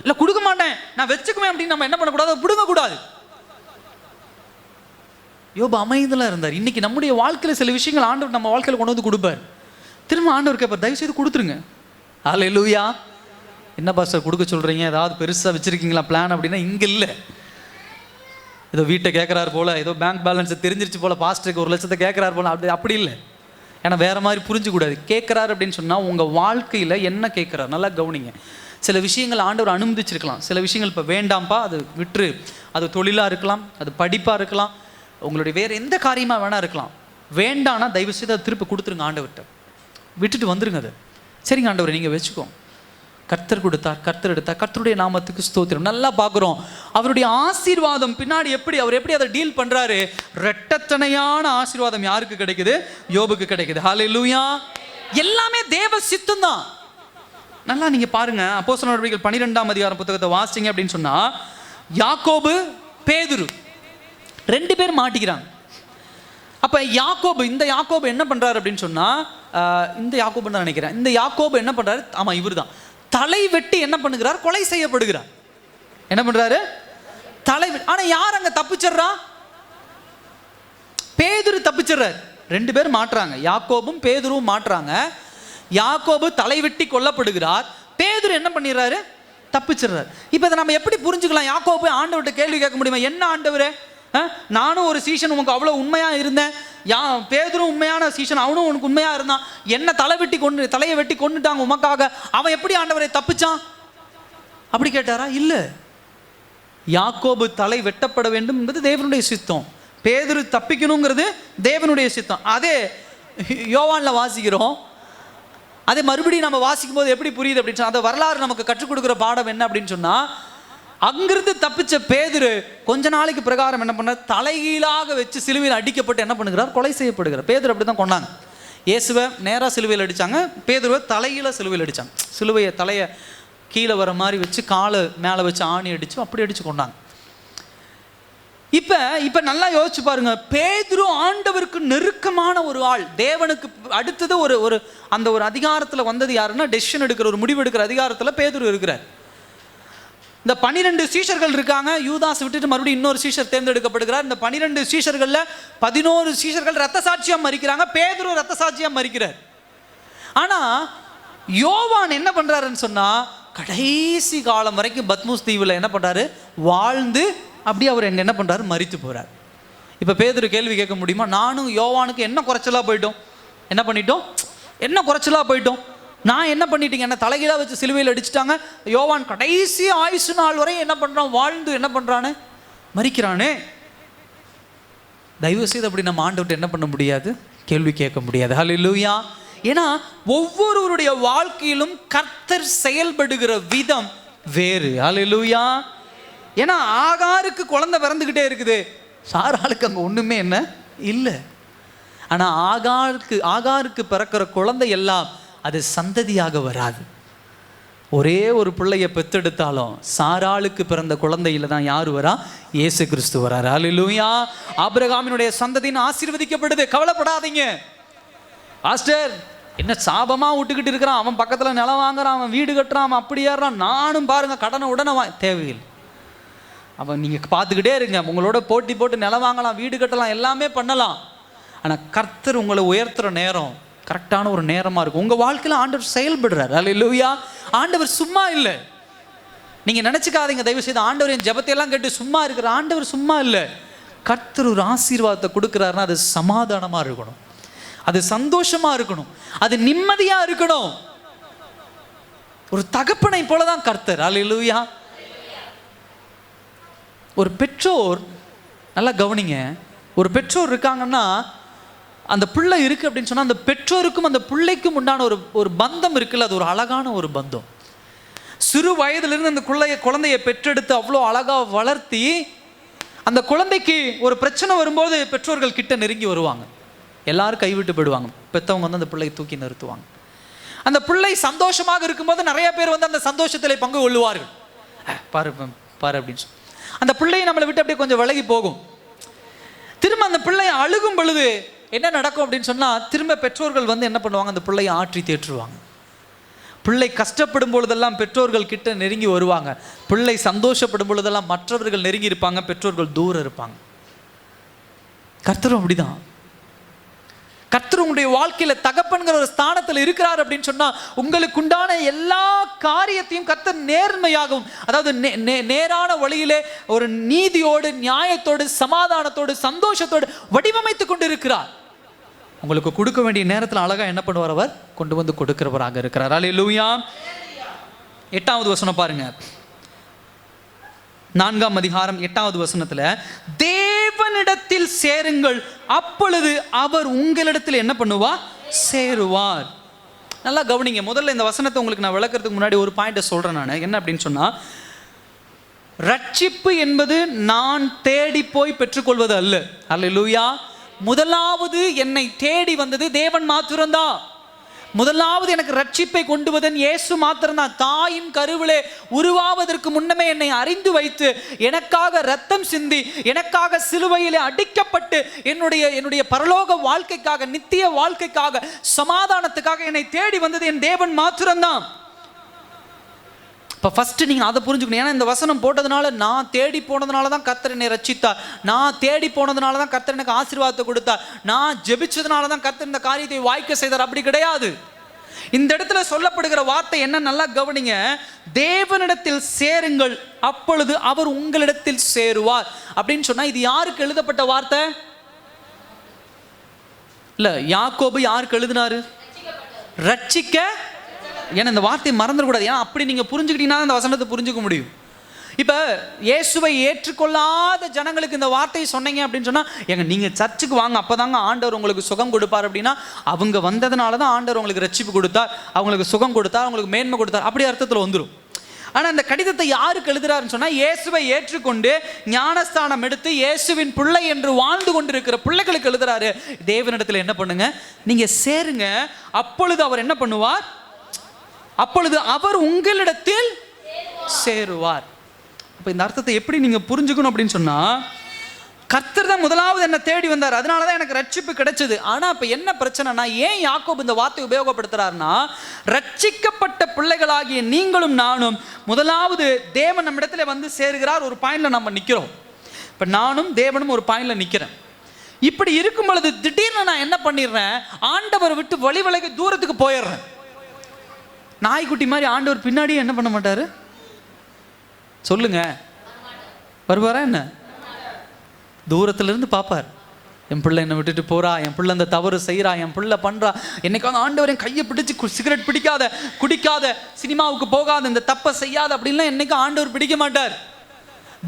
இல்லை கொடுக்க மாட்டேன், நான் வச்சுக்குவேன் அப்படின்னு நம்ம என்ன பண்ணக்கூடாது? பிடுங்கக்கூடாது. யோபு அமைதலா இருந்தார். இன்னைக்கு நம்முடைய வாழ்க்கையில் சில விஷயங்கள் ஆண்டவர் நம்ம வாழ்க்கையில் கொண்டு வந்து கொடுப்பார். திரும்ப ஆண்டவர் கேட்பார், தயவு செய்து கொடுத்துருங்க. அல்லேலூயா. என்ன பாஸ்டர் கொடுக்க சொல்றீங்க? ஏதாவது பெருசாக வச்சிருக்கீங்களா பிளான் அப்படின்னா? இங்கே இல்லை. ஏதோ வீட்டை கேட்குறாரு போல, ஏதோ பேங்க் பேலன்ஸை தெரிஞ்சிருச்சு போல, பாஸ்டருக்கு 1 லட்சத்தை கேட்குறாரு போல, அப்படி இல்லை. ஏன்னா வேற மாதிரி புரிஞ்சுக்கூடாது. கேட்குறாரு அப்படின்னு சொன்னால் உங்கள் வாழ்க்கையில் என்ன கேட்குறாரு நல்லா கவனிங்க. சில விஷயங்கள் ஆண்டவர் அனுமதிச்சிருக்கலாம், சில விஷயங்கள் இப்போ வேண்டாம்ப்பா, அது விட்டுரு. அது தொழிலாக இருக்கலாம், அது படிப்பாக இருக்கலாம், உங்களுடைய வேறு எந்த காரியமாக வேணா இருக்கலாம். வேண்டான்னா தயவு செய்து அதை திருப்பி கொடுத்துருங்க ஆண்டவர்கிட்ட, விட்டுட்டு வந்துருங்க. அது சரிங்க ஆண்டவரை நீங்கள் வச்சுக்கோ. கர்த்தர் கொடுத்தார், கர்த்தர் எடுத்தார், கர்த்தருடைய நாமத்துக்கு ஸ்தோத்திரம். நல்லா பார்க்குறோம் அவருடைய ஆசீர்வாதம் பின்னாடி அவர் எப்படி அதை டீல் பண்ணுறாரு. ரெட்டத்தனையான ஆசீர்வாதம் யாருக்கு கிடைக்குது? யோபுக்கு கிடைக்குது. ஹல்லேலூயா. எல்லாமே தேவ சித்தம் தான். நல்லா நீங்கள் பாருங்க, அப்போஸ்தலர் நடவடிக்கைகள் 12ஆம் அதிகாரம் புத்தகத்தை வாசிங்க அப்படின்னு சொன்னால், யாக்கோபு, பேதுரு 2 பேர் மாட்டிக்கிறாங்க. அப்போ இந்த யாக்கோபு என்ன பண்ணுறாரு அப்படின்னு சொன்னால், இந்த யாக்கோபு தான் நினைக்கிறேன், இந்த யாக்கோபு என்ன பண்ணுறாரு? ஆமாம், இவர் தான். தலை வெட்டி என்ன பண்ணுகிறார்? கொலை செய்யப்படுகிறார். என்ன பண்ணுறாரு? தலை. ஆனால் யார் அங்கே தப்பிச்சிடுறா? பேதுரு தப்பிச்சிடுறார். 2 பேர் மாட்டுறாங்க, யாக்கோபும் பேதுருவும் மாட்டுறாங்க. யாக்கோபு தலை வெட்டி கொல்லப்படுகிறார், பேதுரு என்ன பண்ணிடுறாரு? தப்பிச்சிடுறாரு. இப்போ இதை நம்ம எப்படி புரிஞ்சுக்கலாம்? யாக்கோபு ஆண்டவர்கிட்ட கேள்வி கேட்க முடியுமா? என்ன ஆண்டவரே, நானும் ஒரு சீசன் உனக்கு அவ்வளோ உண்மையாக இருந்தேன், பேதுரும் உண்மையான சீசன், அவனும் உனக்கு உண்மையாக இருந்தான், என்ன தலையை வெட்டி கொண்டுட்டாங்க உமக்காக, அவன் எப்படி ஆண்டவரை தப்பிச்சான் அப்படி கேட்டாரா? இல்லை. யாக்கோபு தலை வெட்டப்பட வேண்டும் என்பது தேவனுடைய சித்தம், பேதுரு தப்பிக்கணுங்கிறது தேவனுடைய சித்தம். அதே யோவானில் வாசிக்கிறோம், அதே மறுபடியும் நம்ம வாசிக்கும் போது எப்படி புரியுது அப்படின்னு சொன்னால், அந்த வரலாறு நமக்கு கற்றுக் கொடுக்குற பாடம் என்ன அப்படின்னு சொன்னால், அங்கிருந்து தப்பிச்ச பேதுரு கொஞ்ச நாளைக்கு பிரகாரம் என்ன பண்ண, தலைகீழாக வச்சு சிலுவையில் அடிக்கப்பட்டு என்ன பண்ணுகிறார்? கொலை செய்யப்படுகிறார். பேதுரு அப்படி தான் கொண்டாங்க. இயேசுவை நேராக சிலுவையில் அடித்தாங்க, பேதுருவை தலைகீழ சிலுவையில் அடித்தாங்க. சிலுவையை தலையை கீழே வர மாதிரி வச்சு காலை மேலே வச்சு ஆணி அடித்து அப்படி அடித்து கொண்டாங்க. இப்போ நல்லா யோசிச்சு பாருங்க, பேதுரு ஆண்டவருக்கு நெருக்கமான ஒரு ஆள். தேவனுக்கு அடுத்தது ஒரு அந்த ஒரு அதிகாரத்தில் வந்தது யாருன்னா, டெசிஷன் எடுக்கிற, ஒரு முடிவு எடுக்கிற அதிகாரத்தில் பேதுரு இருக்கிறார். இந்த 12 சீஷர்கள் இருக்காங்க, யூதாஸ் விட்டுட்டு மறுபடியும் இன்னொரு சீஷர் தேர்ந்தெடுக்கப்படுகிறார். இந்த 12 சீஷர்களில் 11 சீஷர்கள் ரத்த சாட்சியாக மரிக்கிறாங்க, பேதுரு ரத்த சாட்சியாக மரிக்கிறார். ஆனால் யோவான் என்ன பண்ணுறாருன்னு சொன்னால், கடைசி காலம் வரைக்கும் பத்மோஸ் தீவில் என்ன பண்ணுறாரு? வாழ்ந்து அப்படியே அவர் எங்கே என்ன பண்ணுறாரு? மரித்து போகிறார். இப்போ பேதுரு கேள்வி கேட்க முடியுமா? நானும் யோவானுக்கு என்ன குறைச்சலாக போயிட்டோம்? என்ன பண்ணிட்டோம்? என்ன குறைச்சலாக போயிட்டோம்? நான் என்ன பண்ணிட்டீங்க? என்ன தலைகீழாக வச்சு சிலுவையில் அடிச்சுட்டாங்க. யோவான் கடைசி ஆயுசு நாள் வரை என்ன பண்ணுறான்? வாழ்ந்து என்ன பண்ணுறானே? மரிக்கிறானே. தயவு செய்து அப்படி நம்ம ஆண்டவர்கிட்ட என்ன பண்ண முடியாது, கேள்வி கேட்க முடியாது. ஹல்லேலூயா. ஏன்னா ஒவ்வொருவருடைய வாழ்க்கையிலும் கர்த்தர் செயல்படுகிற விதம் வேறு. ஹல்லேலூயா. ஏன்னா ஆகாருக்கு குழந்தை பிறந்துக்கிட்டே இருக்குது, சாராளுக்கு அங்கே ஒன்றுமே என்ன இல்லை. ஆனால் ஆகாருக்கு பிறக்கிற குழந்தை எல்லாம் அது சந்ததியாக வராது. ஒரே ஒரு பிள்ளையை பெற்றெடுத்தாலும் சாராளுக்கு பிறந்த குழந்தையில தான் யார் வரா? இயேசு கிறிஸ்து வராரு. ஹல்லேலூயா. ஆபிரகாமினுடைய சந்ததின்னு ஆசீர்வதிக்கப்படுது. கவலைப்படாதீங்க. பாஸ்டர் என்ன சாபமா விட்டுக்கிட்டு இருக்கிறான், அவன் பக்கத்துல நிலம் வாங்குறான், அவன் வீடு கட்டுறான், அவன் அப்படி ஏறான், நானும் பாருங்க கடனை உடனே தேவையில்லை. அவன் நீங்க பார்த்துக்கிட்டே இருங்க, உங்களோட போட்டி போட்டு நிலம் வாங்கலாம், வீடு கட்டலாம், எல்லாமே பண்ணலாம். ஆனா கர்த்தர் உங்களை உயர்த்துற நேரம் கரெக்டான ஒரு நேரமா இருக்கும். உங்க வாழ்க்கையில ஆண்டவர் செயல்படுறார். ஹல்லேலூயா. ஆண்டவர் சும்மா இல்லை. நீங்க நினைச்சுக்காதீங்க தயவு செய்து, ஆண்டவர் என் ஜெபத்தையெல்லாம் கேட்டு சும்மா இருக்கிற ஆண்டவர் சும்மா இல்லை. கர்த்தர் ஒரு ஆசீர்வாதத்தை கொடுக்குறாருன்னா அது சமாதானமா இருக்கணும், அது சந்தோஷமா இருக்கணும், அது நிம்மதியா இருக்கணும். ஒரு தகப்பனை போலதான் கர்த்தர். ஹல்லேலூயா. ஒரு பெற்றோர், நல்லா கவனிங்க, ஒரு பெற்றோர் இருக்காங்கன்னா அந்த பிள்ளை இருக்கு அப்படின்னு சொன்னா அந்த பெற்றோருக்கும் அந்த பிள்ளைக்கும் உண்டான ஒரு பந்தம் இருக்குல்ல, அது ஒரு அழகான ஒரு பந்தம். சிறு வயதிலிருந்து அந்த குழந்தையை பெற்றெடுத்து அவ்வளோ அழகா வளர்த்தி அந்த குழந்தைக்கு ஒரு பிரச்சனை வரும்போது பெற்றோர்கள் கிட்ட நெருங்கி வருவாங்க. எல்லாரும் கைவிட்டு போயிடுவாங்க, பெற்றவங்க வந்து அந்த பிள்ளையை தூக்கி நிறுத்துவாங்க. அந்த பிள்ளை சந்தோஷமாக இருக்கும்போது நிறைய பேர் வந்து அந்த சந்தோஷத்தில் பங்கு கொள்ளுவார்கள். பாரு பாரு அப்படின்னு சொல்லி அந்த பிள்ளையை நம்மளை விட்டு அப்படியே கொஞ்சம் விலகி போகும். திரும்ப அந்த பிள்ளை அழுகும் பொழுது என்ன நடக்கும் அப்படின்னு சொன்னா, திரும்ப பெற்றோர்கள் வந்து என்ன பண்ணுவாங்க, அந்த பிள்ளையை ஆற்றி தேற்றுவாங்க. பிள்ளை கஷ்டப்படும் பொழுதெல்லாம் பெற்றோர்கள் கிட்ட நெருங்கி வருவாங்க. பிள்ளை சந்தோஷப்படும் பொழுதெல்லாம் மற்றவர்கள் நெருங்கி இருப்பாங்க, பெற்றோர்கள் தூரம் இருப்பாங்க. கர்த்தரும் அப்படிதான். கர்த்தர் உங்களுடைய வாழ்க்கையில தகப்பன்கிற ஒரு ஸ்தானத்தில் இருக்கிறார் அப்படின்னு சொன்னா உங்களுக்கு உண்டான எல்லா காரியத்தையும் கர்த்தர் நேர்மையாகவும், அதாவது நேரான வழியிலே ஒரு நீதியோடு, நியாயத்தோடு, சமாதானத்தோடு, சந்தோஷத்தோடு வடிவமைத்து கொண்டு இருக்கிறார். உங்களுக்கு கொடுக்க வேண்டிய நேரத்தில் அழகா என்ன பண்ணுவார், அவர் கொண்டு வந்து கொடுக்கிறவராக இருக்கிறார். ஹல்லேலூயா. 8வது வசனம் பாருங்க, 4ஆம் அதிகாரம் 8வது வசனத்துல, தேவனிடத்தில் சேருங்கள், அப்பொழுது அவர் உங்களிடத்தில் என்ன பண்ணுவார், சேருவார். நல்லா கவனிங்க. முதல்ல இந்த வசனத்தை உங்களுக்கு நான் விளக்கிறதுக்கு முன்னாடி ஒரு பாயிண்ட்டை சொல்றேன். நான் என்ன அப்படின்னு சொன்னா, ரட்சிப்பு என்பது நான் தேடி போய் பெற்றுக்கொள்வது அல்ல. ஹல்லேலூயா. முதலாவது என்னை தேடி வந்தது தேவன் மாத்திரம்தான். முதலாவது எனக்கு ரட்சிப்பை கொண்டு வந்தன் இயேசு மாத்திரம்தான். தாயின் கருவிலே உருவாவதற்கு முன்னமே என்னை அறிந்து வைத்து எனக்காக ரத்தம் சிந்தி எனக்காக சிலுவையிலே அடிக்கப்பட்டு என்னுடைய பரலோக வாழ்க்கைக்காக, நித்திய வாழ்க்கைக்காக, சமாதானத்துக்காக என்னை தேடி வந்தது என் தேவன் மாத்திரம்தான். இப்போ ஃபஸ்ட்டு நீங்கள் அதை புரிஞ்சுக்கணும். ஏன்னா இந்த வசனம் போட்டதுனால, நான் தேடி போனதுனால தான் கர்த்தர் என்னை ரட்சித்தார், நான் தேடி போனதுனால தான் கர்த்தர் எனக்கு ஆசீர்வாதத்தை கொடுத்தார், நான் ஜெபிச்சதுனால தான் கர்த்தர் இந்த காரியத்தை வாய்க்க செய்தார், அப்படி கிடையாது. இந்த இடத்துல சொல்லப்படுகிற வார்த்தை என்ன, நல்லா கவனிங்க. தேவனிடத்தில் சேருங்கள், அப்பொழுது அவர் உங்களிடத்தில் சேருவார் அப்படின்னு சொன்னா இது யாருக்கு எழுதப்பட்ட வார்த்தை? இல்ல, யாக்கோபு யாருக்கு எழுதினாரு? ரட்சிக்க. ஏன்னா இந்த வார்த்தையை மறந்துடக்கூடாது. ஏன்னா அப்படி நீங்கள் புரிஞ்சுக்கிட்டீங்கன்னா இந்த வசனத்தை புரிஞ்சுக்க முடியும். இப்போ இயேசுவை ஏற்றுக்கொள்ளாத ஜனங்களுக்கு இந்த வார்த்தையை சொன்னீங்க அப்படின்னு சொன்னால், நீங்கள் சர்ச்சுக்கு வாங்க, அப்போ தாங்க ஆண்டவர் உங்களுக்கு சுகம் கொடுப்பார் அப்படின்னா, அவங்க வந்ததுனால தான் ஆண்டவர் உங்களுக்கு ரட்சிப்பு கொடுத்தார், அவங்களுக்கு சுகம் கொடுத்தார், அவங்களுக்கு மேன்மை கொடுத்தார், அப்படி அர்த்தத்தில் வந்துடும். ஆனால் இந்த கடிதத்தை யாருக்கு எழுதுறாருன்னு சொன்னால், இயேசுவை ஏற்றுக்கொண்டு ஞானஸ்தானம் எடுத்து இயேசுவின் பிள்ளை என்று வாழ்ந்து கொண்டிருக்கிற பிள்ளைகளுக்கு எழுதுறாரு. தேவனிடத்தில் என்ன பண்ணுங்க, நீங்கள் சேருங்க, அப்பொழுது அவர் என்ன பண்ணுவார், அப்பொழுது அவர் உங்களிடத்தில் சேருவார். அப்போ இந்த அர்த்தத்தை எப்படி நீங்கள் புரிஞ்சுக்கணும் அப்படின்னு சொன்னால், கர்த்தர் தான் முதலாவது என்ன தேடி வந்தார், அதனால தான் எனக்கு ரட்சிப்பு கிடைச்சது. ஆனால் இப்போ என்ன பிரச்சனைனா, ஏன் யாக்கோபு இந்த வார்த்தையை உபயோகப்படுத்துறாருன்னா, ரட்சிக்கப்பட்ட பிள்ளைகளாகிய நீங்களும் நானும் முதலாவது தேவன் நம்ம இடத்துல வந்து சேருகிறார், ஒரு பாயிண்ட்ல நம்ம நிற்கிறோம். இப்போ நானும் தேவனும் ஒரு பாயிண்ட்ல நிற்கிறேன். இப்படி இருக்கும் பொழுது திடீர்னு நான் என்ன பண்ணிடுறேன், ஆண்டவர் விட்டு வழி விலகி தூரத்துக்கு போயிடுறேன். நாய்க்குட்டி மாதிரி ஆண்டவர் பின்னாடியே என்ன பண்ண மாட்டாரு சொல்லுங்க, வருவாரா என்ன? தூரத்திலிருந்து பார்ப்பார். என் பிள்ளை என்னை விட்டுட்டு போறா, என் பிள்ளை அந்த தவறு செய்கிறா, என் பிள்ளை பண்றா, என்னைக்காவது ஆண்டவர் என் கையை பிடிச்சி சிகரெட் பிடிக்காத, குடிக்காத, சினிமாவுக்கு போகாத, இந்த தப்பை செய்யாத அப்படின்லாம் என்னைக்கும் ஆண்டவர் பிடிக்க மாட்டார்.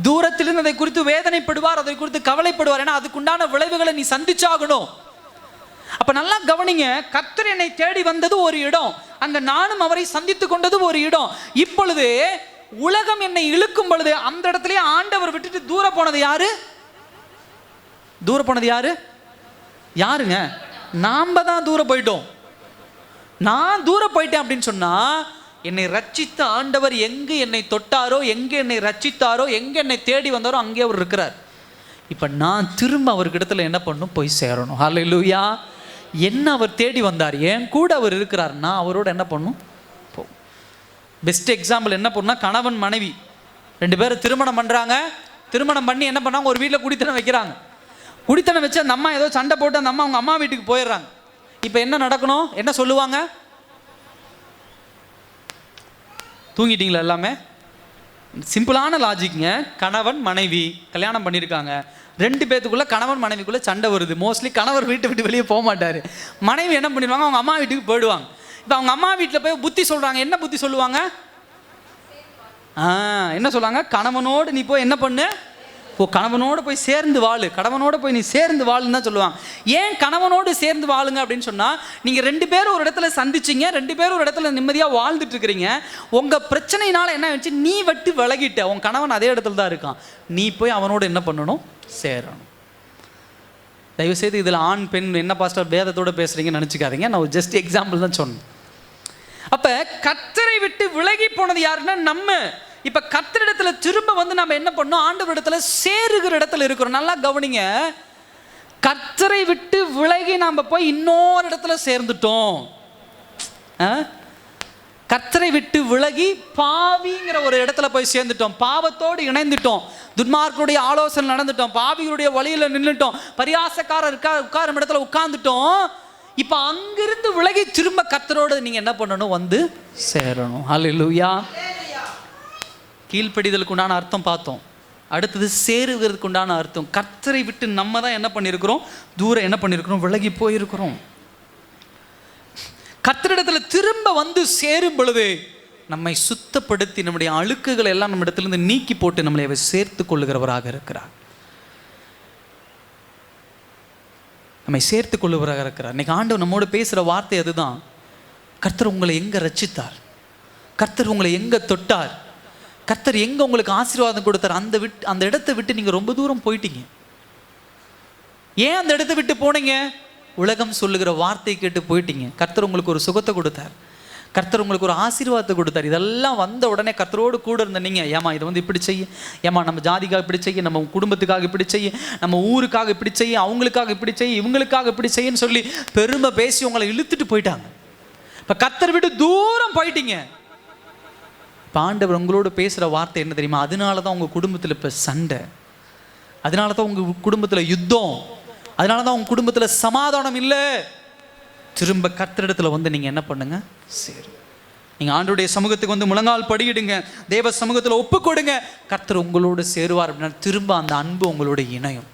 தூரத்திலிருந்து அதை குறித்து வேதனைப்படுவார், அதை குறித்து கவலைப்படுவார். ஏன்னா அதுக்குண்டான விளைவுகளை நீ சந்திச்சாகணும். அப்ப நல்லா கவனிங்க, கர்த்தர் என்னை தேடி வந்தது ஒரு இடம், அங்க நானும் அவரை சந்தித்து கொண்டது ஒரு இடம். இப்பொழுது உலகம் என்னை இழுக்கும் பொழுது அந்த இடத்துலயே ஆண்டவர் விட்டுட்டு தூர போனது யாரு? தூர போனது யாரு? யாருங்க? நாம தான் தூர போயிட்டோம். நான் தூர போயிட்டேன் அப்படின்னு சொன்னா, என்னை ரட்சித்த ஆண்டவர் எங்கு என்னை தொட்டாரோ, எங்கு என்னை ரட்சித்தாரோ, எங்கு என்னை தேடி வந்தாரோ அங்கே அவர் இருக்கிறார். இப்ப நான் திரும்ப அவர்கிட்ட என்ன பண்ணணும்? போய் சேரணும். ஹல்லேலூயா. என்ன அவர் தேடி வந்தார், ஏன் கூட அவர் இருக்கிறார், நான் அவரோட என்ன பண்ணும்? போ. பெஸ்ட் எக்ஸாம்பிள் என்ன பண்ணா, கணவன் மனைவி 2 பேரும் திருமணம் பண்றாங்க. திருமணம் பண்ணி என்ன பண்ணாங்க? ஒரு வீட்டில் குடித்தனம் வைக்கிறாங்க. குடித்தனம் வச்சு அந்த அம்மா ஏதோ சண்டை போட்டு அந்த அம்மா அவங்க அம்மா வீட்டுக்கு போயிடுறாங்க. இப்போ என்ன நடக்கணும்? என்ன சொல்லுவாங்க? தூங்கிட்டீங்களா எல்லாமே? சிம்பிளான லாஜிக்ங்க. கணவன் மனைவி கல்யாணம் பண்ணியிருக்காங்க, 2 பேத்துக்குள்ள கணவன் மனைவிக்குள்ள சண்டை வருது. மோஸ்ட்லி கணவர் வீட்டை விட்டு வெளியே போக மாட்டார். மனைவி என்ன பண்ணிடுவாங்க? அவங்க அம்மா வீட்டுக்கு போயிடுவாங்க. இப்போ அவங்க அம்மா வீட்டில் போய் புத்தி சொல்கிறாங்க. என்ன புத்தி சொல்லுவாங்க? என்ன சொல்லுவாங்க? கணவனோடு நீ போய் என்ன பண்ணு? கணவனோடு போய் சேர்ந்து வாழு, கணவனோடு போய் நீ சேர்ந்து வாழுன்னு தான் சொல்லுவாங்க. ஏன் கணவனோடு சேர்ந்து வாழுங்க அப்படின்னு சொன்னால், நீங்கள் 2 பேரும் ஒரு இடத்துல சந்திச்சிங்க, 2 பேரும் ஒரு இடத்துல நிம்மதியாக வாழ்ந்துட்டு இருக்கிறீங்க. உங்கள் பிரச்சனையினால என்ன ஆச்சு? நீ விட்டு விலகிட்ட, உன் கணவன் அதே இடத்துல தான் இருக்கான். நீ போய் அவனோடு என்ன பண்ணணும்? சேரணும். தயவுசெய்து இதில் ஆண் பெண் என்ன பாஸ்டர் வேதத்தோடு பேசுகிறீங்கன்னு நினச்சிக்காதீங்க. நான் ஜஸ்ட் எக்ஸாம்பிள் தான் சொன்னேன். அப்போ கர்த்தரை விட்டு விலகி போனது யாருன்னா நம்ம. இப்ப கர்த்தரிடத்துல திரும்ப வந்து நம்ம என்ன பண்ணோம்? ஆண்டவரிடத்துல சேருகிற இடத்துல இருக்கிறோம். நல்லா கவனிங்க, கர்த்தரை விட்டு விலகி நாம போய் இன்னொரு இடத்துல சேர்ந்துட்டோம். கர்த்தரை விட்டு விலகி பாவிங்கிற ஒரு இடத்துல போய் சேர்ந்துட்டோம். பாவத்தோடு இணைந்துட்டோம், துன்மார்க்கருடைய ஆலோசனை நடந்துட்டோம், பாவிகளுடைய வழியில நின்றுட்டோம், பரியாசக்காரர் உட்காரும் இடத்துல உட்கார்ந்துட்டோம். இப்ப அங்கிருந்து விலகி திரும்ப கர்த்தரோடு நீங்க என்ன பண்ணணும்? வந்து சேரணும். ஹல்லேலூயா. கீழ்ப்படிதலுக்கு உண்டான அர்த்தம் பார்த்தோம். அடுத்தது சேருகிறதுக்கு உண்டான அர்த்தம். கர்த்தரை விட்டு நம்ம தான் என்ன பண்ணியிருக்கிறோம்? தூரம் என்ன பண்ணியிருக்கிறோம்? விலகி போயிருக்கிறோம். கர்த்தரிடத்துல திரும்ப வந்து சேரும் பொழுது நம்மை சுத்தப்படுத்தி நம்முடைய அழுக்குகளை எல்லாம் நம்ம இடத்திலிருந்து நீக்கி போட்டு நம்மளை அவர் சேர்த்து கொள்ளுகிறவராக இருக்கிறார். நம்மை சேர்த்து கொள்ளுவராக இருக்கிறார். இன்னைக்கு ஆண்டவர் நம்மோடு பேசுகிற வார்த்தை அதுதான். கர்த்தர் உங்களை எங்கே ரட்சித்தார், கர்த்தர் உங்களை எங்கே தொட்டார், கர்த்தர் எங்கே உங்களுக்கு ஆசீர்வாதம் கொடுத்தார், அந்த இடத்தை விட்டு நீங்கள் ரொம்ப தூரம் போயிட்டீங்க. ஏன் அந்த இடத்தை விட்டு போனீங்க? உலகம் சொல்லுகிற வார்த்தை கேட்டு போயிட்டீங்க. கர்த்தர் உங்களுக்கு ஒரு சுகத்தை கொடுத்தார், கர்த்தர் உங்களுக்கு ஒரு ஆசீர்வாதத்தை கொடுத்தார். இதெல்லாம் வந்த உடனே கர்த்தரோடு கூட இருந்த நீங்கள், ஏமா இதை வந்து இப்படி செய்ய, ஏமா நம்ம ஜாதிக்காக இப்படி செய்ய, நம்ம குடும்பத்துக்காக இப்படி செய்ய, நம்ம ஊருக்காக இப்படி செய்ய, அவங்களுக்காக இப்படி செய்ய, இவங்களுக்காக இப்படி செய்யன்னு சொல்லி பெருமை பேசி உங்களை இழுத்துட்டு போயிட்டாங்க. இப்போ கர்த்தர் விட்டு தூரம் போயிட்டீங்க. ஆண்டவர் உங்களோட பேசுகிற வார்த்தை என்ன தெரியுமா? அதனால தான் உங்கள் குடும்பத்தில் இப்போ சண்டை, அதனால தான் உங்கள் குடும்பத்தில் யுத்தம், அதனால தான் உங்கள் குடும்பத்தில் சமாதானம் இல்லை. திரும்ப கர்த்தரிடத்தில் வந்து நீங்கள் என்ன பண்ணுங்க? சரி, நீங்கள் ஆண்டவருடைய சமூகத்துக்கு வந்து முழங்கால் படியிடுங்க, தேவ சமூகத்தில் ஒப்பு கொடுங்க. கர்த்தர் உங்களோடு சேருவார் அப்படின்னா திரும்ப அந்த அன்பு உங்களோட இணையும்.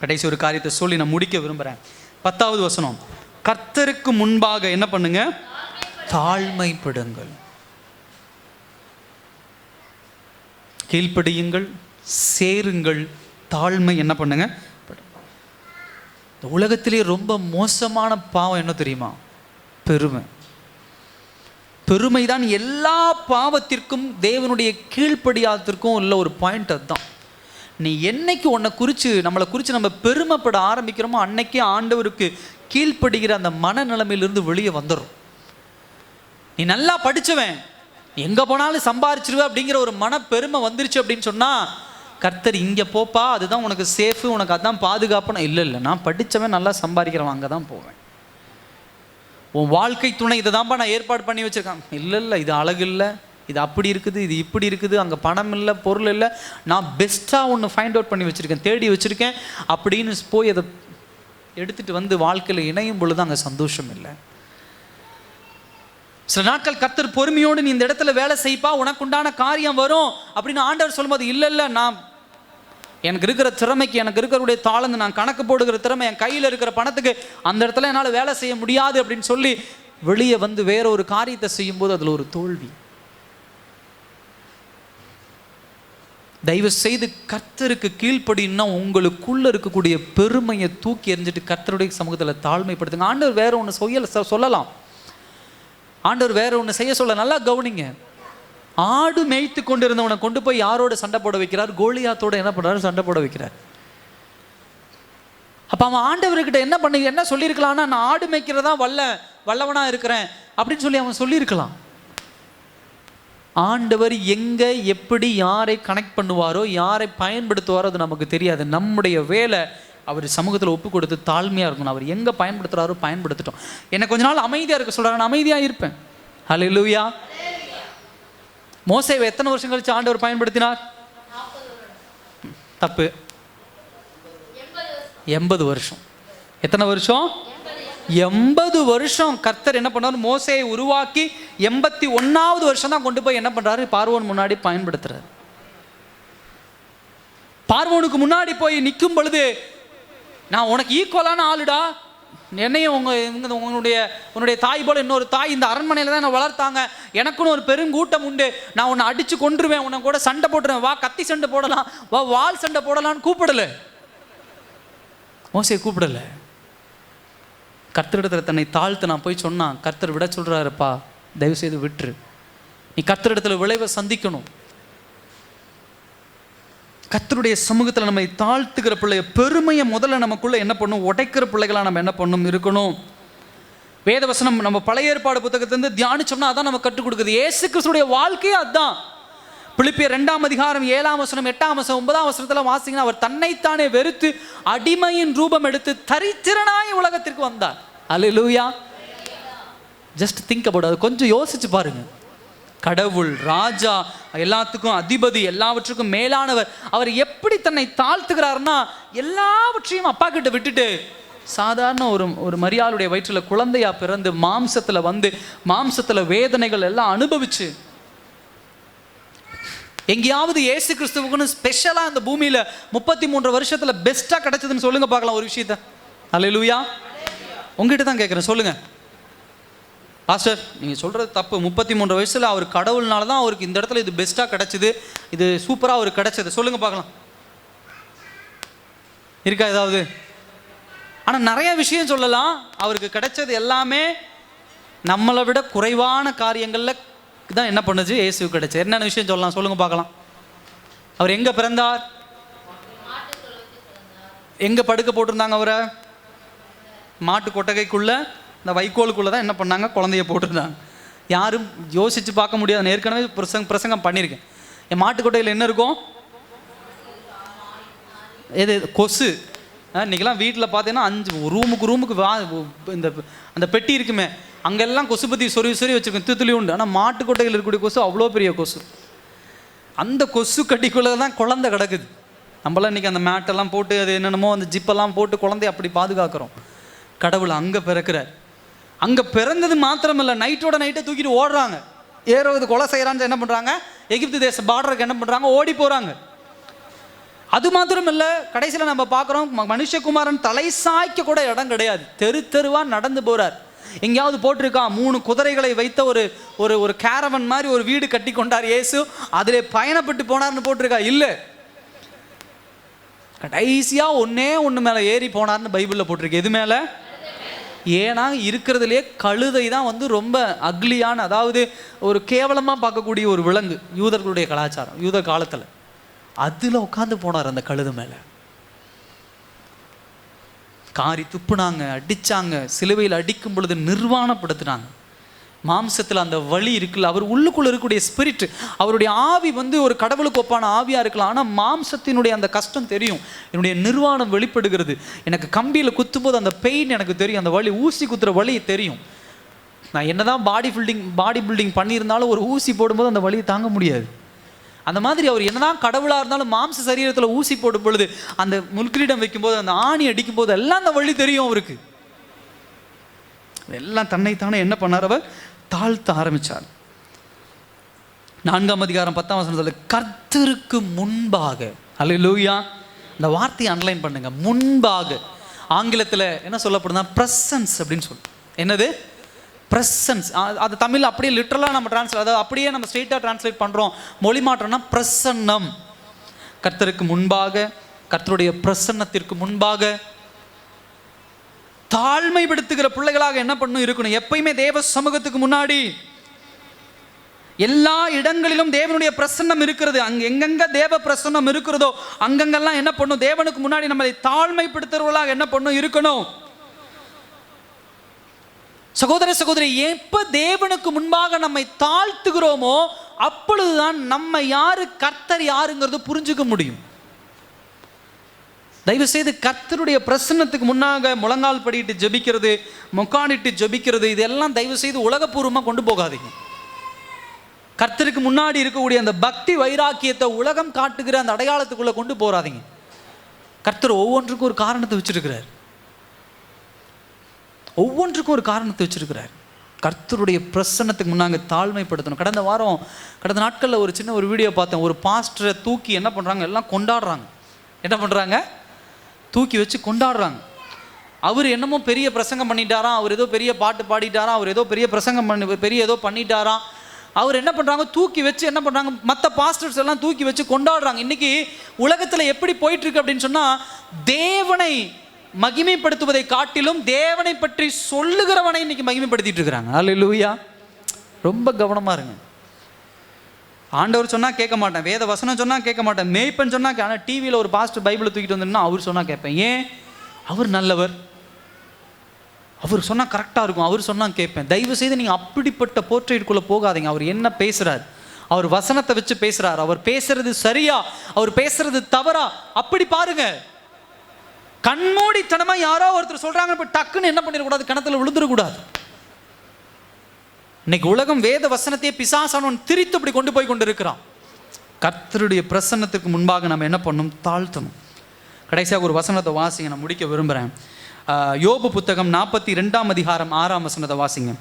கடைசி ஒரு காரியத்தை சொல்லி நான் முடிக்க விரும்புகிறேன். 10வது வசனம், கர்த்தருக்கு முன்பாக என்ன பண்ணுங்க? தாழ்மைப்படுங்கள். கீழ்ப்படியுங்கள், சேருங்கள், தாழ்மை என்ன பண்ணுங்க? இந்த உலகத்திலே ரொம்ப மோசமான பாவம் என்ன தெரியுமா? பெருமை. பெருமைதான் எல்லா பாவத்திற்கும் தேவனுடைய கீழ்ப்படியாதத்திற்கும் உள்ள ஒரு பாயிண்ட். அதுதான். நீ என்னைக்கு உன்னை குறித்து நம்மளை குறித்து நம்ம பெருமைப்பட ஆரம்பிக்கிறோமோ அன்னைக்கே ஆண்டவருக்கு கீழ்ப்படுகிற அந்த மனநிலைமையிலிருந்து வெளியே வந்துடும். நீ நல்லா படித்தவன், எங்கே போனாலும் சம்பாரிச்சிருவேன் அப்படிங்கிற ஒரு மனப்பெருமை வந்துருச்சு அப்படின்னு சொன்னால், கர்த்தர் இங்கே போப்பா, அதுதான் உனக்கு சேஃபு, உனக்கு அதுதான் பாதுகாப்புன்னு. இல்லை, நான் படித்தவன் நல்லா சம்பாதிக்கிறவன், அங்கே தான் போவேன். உன் வாழ்க்கை துணை இதை தான்ப்பா நான் ஏற்பாடு பண்ணி வச்சுருக்கேன். இல்லை, இது அழகு இல்லை, இது அப்படி இருக்குது, இது இப்படி இருக்குது, அங்கே பணம் இல்லை, பொருள் இல்லை, நான் பெஸ்ட்டாக ஒன்று ஃபைண்ட் அவுட் பண்ணி வச்சுருக்கேன், தேடி வச்சுருக்கேன் அப்படின்னு போய் அதை எடுத்துகிட்டு வந்து வாழ்க்கையில் இணையும் பொழுது அங்கே சந்தோஷம் இல்லை. சில நாட்கள் கர்த்தர் பொறுமையோடு நீ இந்த இடத்துல வேலை செய்ப்பா, உனக்கு உண்டான காரியம் வரும் அப்படின்னு ஆண்டவர் சொல்லும்போது, இல்லை, நான் எனக்கு இருக்கிற திறமைக்கு, எனக்கு இருக்கிற தாளந்து, நான் கணக்கு போடுகிற திறமை, என் கையில் இருக்கிற பணத்துக்கு அந்த இடத்துல என்னால் வேலை செய்ய முடியாது அப்படின்னு சொல்லி வெளியே வந்து வேற ஒரு காரியத்தை செய்யும்போது அதில் ஒரு தோல்வி. தயவு செய்து கர்த்தருக்கு கீழ்ப்படின்னா உங்களுக்குள்ள இருக்கக்கூடிய பெருமையை தூக்கி எறிஞ்சிட்டு கர்த்தருடைய சமூகத்தில் தாழ்மைப்படுத்துங்க. ஆண்டவர் வேற ஒன்று சொல்லலாம், ஆண்டவர் வேற ஒன்று செய்ய சொல்ல. நல்லா கவனிங்க. ஆடு மேய்த்து கொண்டிருந்தவனை கொண்டு போய் யாரோட சண்டை போட வைக்கிறார்? கோலியாத்தோட என்ன பண்றாரு? சண்டை போட வைக்கிறார். அப்ப அவன் ஆண்டவர்கிட்ட என்ன சொல்லியிருக்கலாம்னா, நான் ஆடு மேய்க்கிறதா வல்லவனா இருக்கிறேன் அப்படின்னு சொல்லி அவன் சொல்லியிருக்கலாம். ஆண்டவர் எங்க எப்படி யாரை கனெக்ட் பண்ணுவாரோ, யாரை பயன்படுத்துவாரோ அது நமக்கு தெரியாது. நம்முடைய வேலை அவர் சமூகத்தில் ஒப்பு கொடுத்து தாழ்மையாக இருக்கணும். அவர் எங்கே பயன்படுத்துகிறாரோ பயன்படுத்திட்டோம். என்னை கொஞ்ச நாள் அமைதியாக இருக்க சொல்கிறாங்க, நான் அமைதியாக இருப்பேன். ஹல்லேலூயா. மோசேவை எத்தனை வருஷம் கழிச்சு ஆண்டவர் பயன்படுத்தினார்? தப்பு, 80 வருஷம். எத்தனை வருஷம்? 80 வருஷம் கர்த்தர் என்ன பண்ணார்? மோசேயை உருவாக்கி 81வது வருஷம் தான் கொண்டு போய் என்ன பண்றாரு? பார்வோன் முன்னாடி பயன்படுத்துறாரு. பார்வோனுக்கு முன்னாடி போய் நிற்கும் பொழுது, நான் உனக்கு ஈக்குவலான ஆளுடா, என்னையும் உன்னுடைய தாய் போல இன்னொரு தாய் இந்த அரண்மனையில் தான் என்னை வளர்த்தாங்க, எனக்குன்னு ஒரு பெருங்கூட்டம் உண்டு, நான் உன்னை அடிச்சு கொன்றுவேன், உன்னை கூட சண்டை போட்டுருவேன், வா கத்தி சண்டை போடலாம், வா வால் சண்டை போடலான்னு கூப்பிடல. மோசே கூப்பிடல. கர்த்தரிடத்தில் தன்னை தாழ்த்து நான் போய் சொன்னான். கர்த்தர் விட சொல்றாருப்பா, தயவு செய்து விட்டுரு, நீ கர்த்தரிடத்தில் விளைவை சந்திக்கணும். கர்த்தருடைய சமூகத்தில் நம்மை தாழ்த்துக்கிற பிள்ளைய, பெருமையை முதல்ல நமக்குள்ள என்ன பண்ணும்? உடைக்கிற பிள்ளைகளாக நம்ம என்ன பண்ணணும்? இருக்கணும். வேதவசனம் நம்ம பழைய ஏற்பாடு புத்தகத்திலிருந்து தியானிச்சோம்னா அதான் நம்ம கற்றுக் கொடுக்குது. இயேசு கிறிஸ்துடைய வாழ்க்கையே அதுதான். பிலிப்பியர் 2ஆம் அதிகாரம் 7ஆம் வசனம் 8ஆம் வசனம் 9ஆம் வசனத்தில் வாசிங்கன்னா, அவர் தன்னைத்தானே வெறுத்து அடிமையின் ரூபம் எடுத்து தரித்திரனாய் உலகத்திற்கு வந்தார். அல்லேலூயா. ஜஸ்ட் திங்க் அபவுட், அது கொஞ்சம் யோசிச்சு பாருங்க. கடவுள், ராஜா, எல்லாத்துக்கும் அதிபதி, எல்லாவற்றுக்கும் மேலானவர், அவர் எப்படி தன்னை தாழ்த்துகிறார்னா, எல்லாவற்றையும் அப்பா கிட்ட விட்டுட்டு சாதாரண ஒரு மரியாளுடைய வயிற்றில் குழந்தையா பிறந்து மாம்சத்தில் வந்து மாம்சத்தில் வேதனைகள் எல்லாம் அனுபவிச்சு, எங்கேயாவது இயேசு கிறிஸ்துவுக்குன்னு ஸ்பெஷலாக இந்த பூமியில் 33 வருஷத்தில் பெஸ்ட்டாக கிடைச்சதுன்னு சொல்லுங்க பார்க்கலாம் ஒரு விஷயத்த. அல்லேலூயா. உங்ககிட்ட தான் கேட்குறேன், சொல்லுங்க பாஸ்டர், நீங்கள் சொல்கிறது தப்பு. 33 வயசில் அவர் கடவுள்னால தான் அவருக்கு இந்த இடத்துல இது பெஸ்ட்டாக கிடைச்சிது, இது சூப்பராக அவருக்கு கிடைச்சது, சொல்லுங்க பார்க்கலாம். இருக்கா ஏதாவது? ஆனால் நிறைய விஷயம் சொல்லலாம். அவருக்கு கிடைச்சது எல்லாமே நம்மளை விட குறைவான காரியங்களில் தான் என்ன பண்ணுச்சு? இயேசு கிடைச்சது. என்னென்ன விஷயம் சொல்லலாம், சொல்லுங்க பார்க்கலாம். அவர் எங்கே பிறந்தார்? எங்கே படுக்க போட்டிருந்தாங்க அவரை? மாட்டு கொட்டகைக்குள்ள, இந்த வைக்கோலுக்குள்ளே தான் என்ன பண்ணாங்க? குழந்தைய போட்டிருந்தாங்க. யாரும் யோசித்து பார்க்க முடியாது. நான் ஏற்கனவே பிரசங்கம் பண்ணியிருக்கேன். என் மாட்டுக்கொட்டையில் என்ன இருக்கும்? எது? கொசு. இன்றைக்கெல்லாம் வீட்டில் பார்த்தீங்கன்னா 5 ரூமுக்கு இந்த அந்த பெட்டி இருக்குமே, அங்கெல்லாம் கொசு பற்றி சொறி வச்சுருக்கோம், துளி உண்டு. ஆனால் மாட்டுக்கொட்டையில் இருக்கக்கூடிய கொசு அவ்வளோ பெரிய கொசு. அந்த கொசு கட்டிக்குள்ளே தான் குழந்தை கிடக்குது. நம்மளாம் இன்றைக்கி அந்த மேட்டெல்லாம் போட்டு, அது என்னென்னமோ அந்த ஜிப்பெல்லாம் போட்டு குழந்தைய அப்படி பாதுகாக்கிறோம். கடவுள் அங்கே பிறக்கிறார். அங்கே பிறந்தது மாத்திரமில்லை, நைட்டோட நைட்டை தூக்கிட்டு ஓடுறாங்க. ஏறுவது கொலை செய்கிறான்னு என்ன பண்ணுறாங்க? எகிப்து தேச பார்டருக்கு என்ன பண்ணுறாங்க? ஓடி போகிறாங்க. அது மாத்திரம் இல்லை, கடைசியில் நம்ம பார்க்குறோம், மனுஷகுமாரன் தலை சாய்க்க கூட இடம் கிடையாது, தெருவாக நடந்து போகிறார். எங்கேயாவது போட்டிருக்கா 3 குதிரைகளை வைத்த ஒரு கேரவன் மாதிரி ஒரு வீடு கட்டி கொண்டார் இயேசு, அதிலே பயணப்பட்டு போனார்னு போட்டிருக்கா? இல்லை. கடைசியாக ஒன்று மேலே ஏறி போனார்னு பைபிளில் போட்டிருக்கு. எது மேலே? ஏன்னா இருக்கிறதுலே கழுதை தான் வந்து ரொம்ப அக்லியான, அதாவது ஒரு கேவலமாக பார்க்கக்கூடிய ஒரு விலங்கு யூதர்களுடைய கலாச்சாரம், யூத காலத்தில். அதில் உட்காந்து போனார் அந்த கழுதை மேலே. காரி துப்புனாங்க, அடித்தாங்க, சிலுவையில் அடிக்கும் பொழுது நிர்வாணப்படுத்தினாங்க. மாம்சத்தில் அந்த வலி இருக்குல்ல, அவர் உள்ளுக்குள்ளே இருக்கக்கூடிய ஸ்பிரிட், அவருடைய ஆவி வந்து ஒரு கடவுளுக்கு ஒப்பான ஆவியாக இருக்கலாம். ஆனால் மாம்சத்தினுடைய அந்த கஷ்டம் தெரியும். என்னுடைய நிர்வாணம் வெளிப்படுகிறது. எனக்கு கம்பியில் குத்தும்போது அந்த பெயின் எனக்கு தெரியும், அந்த வலி, ஊசி குத்துற வலி தெரியும். நான் என்னதான் பாடி பில்டிங் பண்ணியிருந்தாலும் ஒரு ஊசி போடும்போது அந்த வலியை தாங்க முடியாது. அந்த மாதிரி அவர் என்னதான் கடவுளாக இருந்தாலும் மாம்ச சரீரத்தில் ஊசி போடும் பொழுது, அந்த முள்கிரீடம் வைக்கும்போது, அந்த ஆணி அடிக்கும் போது எல்லாம் அந்த வலி தெரியும் அவருக்கு. எல்லாம் தன்னைத்தானே என்ன பண்ணார்? அவர் தாழ்த்த ஆரம்பித்தார். 4ஆம் அதிகாரம் 10ஆம் வசனத்தில் கர்த்தருக்கு முன்பாக. அல்லேலூயா. இந்த வார்த்தையை அண்டர்லைன் பண்ணுங்க, முன்பாக. ஆங்கிலத்தில் என்ன சொல்லப்படுதுன்னா பிரசன்ஸ் அப்படின்னு சொல்லு. என்னது? பிரசன்ஸ். அது தமிழ் அப்படியே லிட்டரலாக நம்ம அதாவது அப்படியே நம்ம ஸ்ட்ரெயிட்டாக டிரான்ஸ்லேட் பண்ணுறோம், மொழி மாற்றம்னா பிரசன்னம். கர்த்தருக்கு முன்பாக, கர்த்தருடைய பிரசன்னத்திற்கு முன்பாக தாழ்மைப்படுத்துகிற பிள்ளைகளாக என்ன பண்ணணும் இருக்கணும். எப்பயுமே தேவ சமூகத்துக்கு முன்னாடி எல்லா இடங்களிலும் தேவனுடைய பிரசன்னம் இருக்கிறது. எங்கெங்க தேவ பிரசன்னம் இருக்கிறதோ அங்கங்கெல்லாம் என்ன பண்ணும், தேவனுக்கு முன்னாடி நம்மளை தாழ்மைப்படுத்துறவர்களாக என்ன பண்ணும் இருக்கணும். சகோதர சகோதரி, எப்ப தேவனுக்கு முன்பாக நம்மை தாழ்த்துகிறோமோ அப்பொழுதுதான் நம்ம யாரு, கர்த்தர் யாருங்கிறது புரிஞ்சுக்க முடியும். தயவு செய்து கர்த்தருடைய பிரசன்னத்துக்கு முன்னாக முழங்கால் படிட்டு ஜெபிக்கிறது, முக்காடிட்டு ஜெபிக்கிறது, இதெல்லாம் தயவு செய்து உலகப்பூர்வமாக கொண்டு போகாதீங்க. கர்த்தருக்கு முன்னாடி இருக்கக்கூடிய அந்த பக்தி வைராக்கியத்தை உலகம் காட்டுகிற அந்த அடையாளத்துக்குள்ள கொண்டு போறாதீங்க. கர்த்தர் ஒவ்வொன்றுக்கும் ஒரு காரணத்தை வச்சிருக்கிறார். ஒவ்வொன்றுக்கும் ஒரு காரணத்தை வச்சிருக்கிறார். கர்த்தருடைய பிரசன்னத்துக்கு முன்னாங்க தாழ்மைப்படுத்தணும். கடந்த நாட்களில் ஒரு சின்ன ஒரு வீடியோ பார்த்தேன். ஒரு பாஸ்டரை தூக்கி என்ன பண்ணுறாங்க, எல்லாம் கொண்டாடுறாங்க. என்ன பண்ணுறாங்க, தூக்கி வச்சு கொண்டாடுறாங்க. அவர் என்னமோ பெரிய பிரசங்கம் பண்ணிட்டாராம், அவர் ஏதோ பெரிய பாட்டு பாடிட்டாராம், அவர் ஏதோ பெரிய பிரசங்கம் பெரிய ஏதோ பண்ணிட்டாராம். அவர் என்ன பண்ணுறாங்க, தூக்கி வச்சு என்ன பண்ணுறாங்க, மற்ற பாஸ்டர்ஸ் எல்லாம் தூக்கி வச்சு கொண்டாடுறாங்க. இன்னைக்கு உலகத்தில் எப்படி போயிட்டு இருக்கு அப்படின்னு சொன்னால், தேவனை மகிமைப்படுத்துவதை காட்டிலும் தேவனை பற்றி சொல்லுகிறவனை இன்னைக்கு மகிமைப்படுத்திட்டு இருக்கிறாங்க. அல்லேலூயா. ரொம்ப கவனமாக இருங்க. ஆண்டவர் சொன்னால் கேட்க மாட்டேன், வேத வசனம் சொன்னால் கேட்க மாட்டேன், மேய்ப்பன் சொன்னால். ஆனால் டிவியில் ஒரு பாஸ்டர் பைபிளை தூக்கிட்டு வந்தோம்னா அவர் சொன்னால் கேட்பேன். ஏன்? அவர் நல்லவர், அவர் சொன்னால் கரெக்டாக இருக்கும், அவர் சொன்னால் கேட்பேன். தயவு செய்து நீங்கள் அப்படிப்பட்ட போர்ட்ரேட்டுக்குள்ளே போகாதீங்க. அவர் என்ன பேசுகிறார், அவர் வசனத்தை வச்சு பேசுகிறார், அவர் பேசுறது சரியா, அவர் பேசுறது தவறா, அப்படி பாருங்க. கண்மூடித்தனமாக யாரோ ஒருத்தர் சொல்கிறாங்க, இப்போ டக்குன்னு என்ன பண்ணிடக்கூடாது, கணத்தில் விழுந்துடக்கூடாது. இன்னைக்கு உலகம் வேத வசனத்தையே பிசாசானவன் திரித்து அப்படி கொண்டு போய் கொண்டு இருக்கிறான். கர்த்தருடைய பிரசன்னத்துக்கு முன்பாக நம்ம என்ன பண்ணணும், தாழ்த்தணும். கடைசியாக ஒரு வசனத்தை வாசிங்க, நான் முடிக்க விரும்புகிறேன். யோபு புத்தகம் 42 அதிகாரம் 6 வசனத்தை வாசிங்க.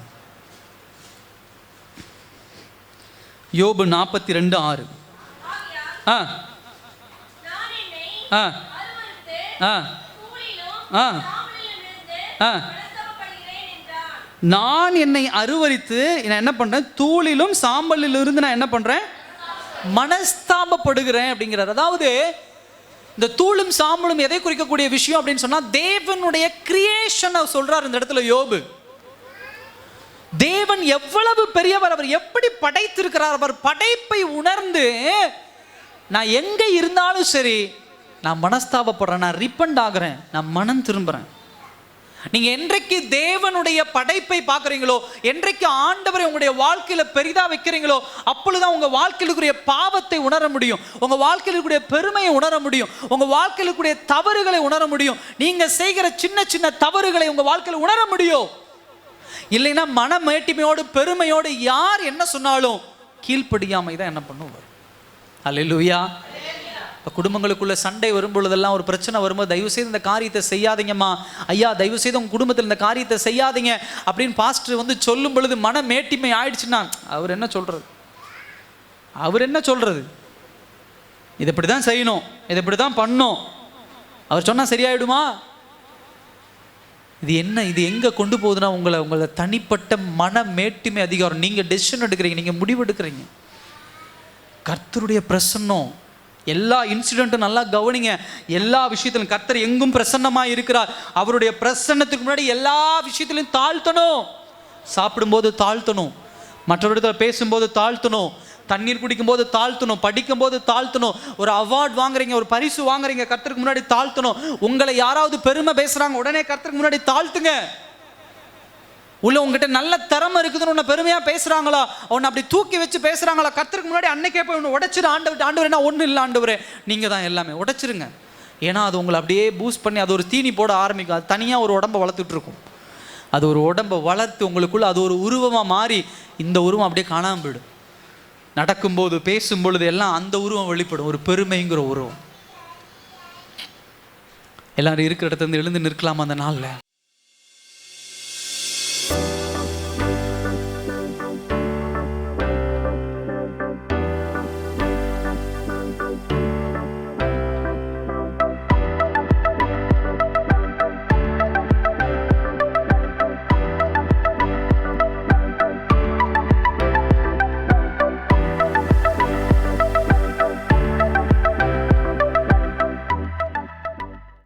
யோபு 42:6. நான் என்னை அருவரித்து நான் என்ன பண்றேன், தூளிலும் சாம்பலில் இருந்து நான் என்ன பண்றேன், மனஸ்தாபப்படுகிறேன் அப்படிங்கிறார். அதாவது இந்த தூளும் சாம்பலும் எதை குறிக்கக்கூடிய விஷயம் அப்படின்னு சொன்னா, தேவனுடைய கிரியேஷனை சொல்றார் இந்த இடத்துல யோபு. தேவன் எவ்வளவு பெரியவர், அவர் எப்படி படைத்திருக்கிறார், அவர் படைப்பை உணர்ந்து நான் எங்க இருந்தாலும் சரி நான் மனஸ்தாபப்படுறேன், நான் ரிப்பண்ட் ஆகிறேன், நான் மனம் திரும்புறேன். நீங்க என்றைக்கு தேவனுடைய படைப்பை பார்க்குறீங்களோ, என்றைக்கு ஆண்டவரை உங்களுடைய வாழ்க்கையில பெரிதா வைக்கிறீங்களோ, அப்பொழுதுதான் உங்க வாழ்க்கையில் இருக்கக்கூடிய பாவத்தை உணர முடியும், உங்க வாழ்க்கையில் இருக்கக்கூடிய பெருமையை உணர முடியும், உங்க வாழ்க்கையில் இருக்கக்கூடிய தவறுகளை உணர முடியும். நீங்க செய்கிற சின்ன சின்ன தவறுகளை உங்க வாழ்க்கையில் உணர முடியும். இல்லைன்னா மனமேட்டிமையோடு பெருமையோடு யார் என்ன சொன்னாலும் கீழ்ப்படியாமை தான் என்ன பண்ணுவார். அல்லேலூயா. குடும்பங்களுக்குள்ள சண்டை வரும் பொழுதெல்லாம், ஒரு பிரச்சனை வரும்போது, தயவு செய்து இந்த காரியத்தை செய்யாதீங்கம்மா, ஐயா தயவு செய்து உங்க குடும்பத்தில் இந்த காரியத்தை செய்யாதீங்க அப்படின்னு பாஸ்டர் வந்து சொல்லும் பொழுது மன மேட்டிமை ஆயிடுச்சுன்னா அவர் என்ன சொல்றது, இது இப்படி தான் செய்யணும், இது இப்படி தான் பண்ணணும், அவர் சொன்னா சரியாயிடுமா? இது எங்க கொண்டு போகுதுன்னா, உங்களை தனிப்பட்ட மன மேட்டிமை அதிகாரம். நீங்க டெசிஷன் எடுக்கிறீங்க, நீங்க முடிவு எடுக்கிறீங்க. கர்த்தருடைய பிரசன்னம் எல்லா இன்சிடென்ட்டும் நல்லா கவனிங்க. எல்லா விஷயத்திலும் கர்த்தர் எங்கும் பிரசன்னமாக இருக்கிறார். அவருடைய பிரசன்னத்துக்கு முன்னாடி எல்லா விஷயத்திலும் தாழ்த்தணும். சாப்பிடும்போது தாழ்த்தணும், மற்றவரிடத்தில் பேசும்போது தாழ்த்தணும், தண்ணீர் குடிக்கும்போது தாழ்த்தணும், படிக்கும்போது தாழ்த்தணும், ஒரு அவார்ட் வாங்குறீங்க, ஒரு பரிசு வாங்குறீங்க, கர்த்தருக்கு முன்னாடி தாழ்த்தணும். உங்களை யாராவது பெருமை பேசுறாங்க, உடனே கர்த்தருக்கு முன்னாடி தாழ்த்துங்க. உள்ள உங்ககிட்ட நல்ல திறமை இருக்குதுன்னு உன்னை பெருமையா பேசுறாங்களா, உன்னை அப்படி தூக்கி வச்சு பேசுறாங்களா, கர்த்தருக்கு முன்னாடி அன்னைக்கே போய் உன்னை உடைச்சிரு. ஆண்டவர் என்ன ஒன்றும் இல்லை, ஆண்டவரே நீங்க தான் எல்லாமே, உடைச்சிருங்க. ஏன்னா அது உங்களை அப்படியே பூஸ்ட் பண்ணி அது ஒரு தீனி போட ஆரம்பிக்கும். அது தனியாக ஒரு உடம்பை வளர்த்துட்டு இருக்கும். அது ஒரு உடம்பை வளர்த்து உங்களுக்குள்ள அது ஒரு உருவமாக மாறி இந்த உருவம் அப்படியே காணாமல் போயிடும். நடக்கும்போது பேசும்பொழுது எல்லாம் அந்த உருவம் வெளிப்படும், ஒரு பெருமைங்கிற உருவம். எல்லாரும் இருக்கிற இடத்துல இருந்து எழுந்து நிற்கலாமா அந்த நாளில்?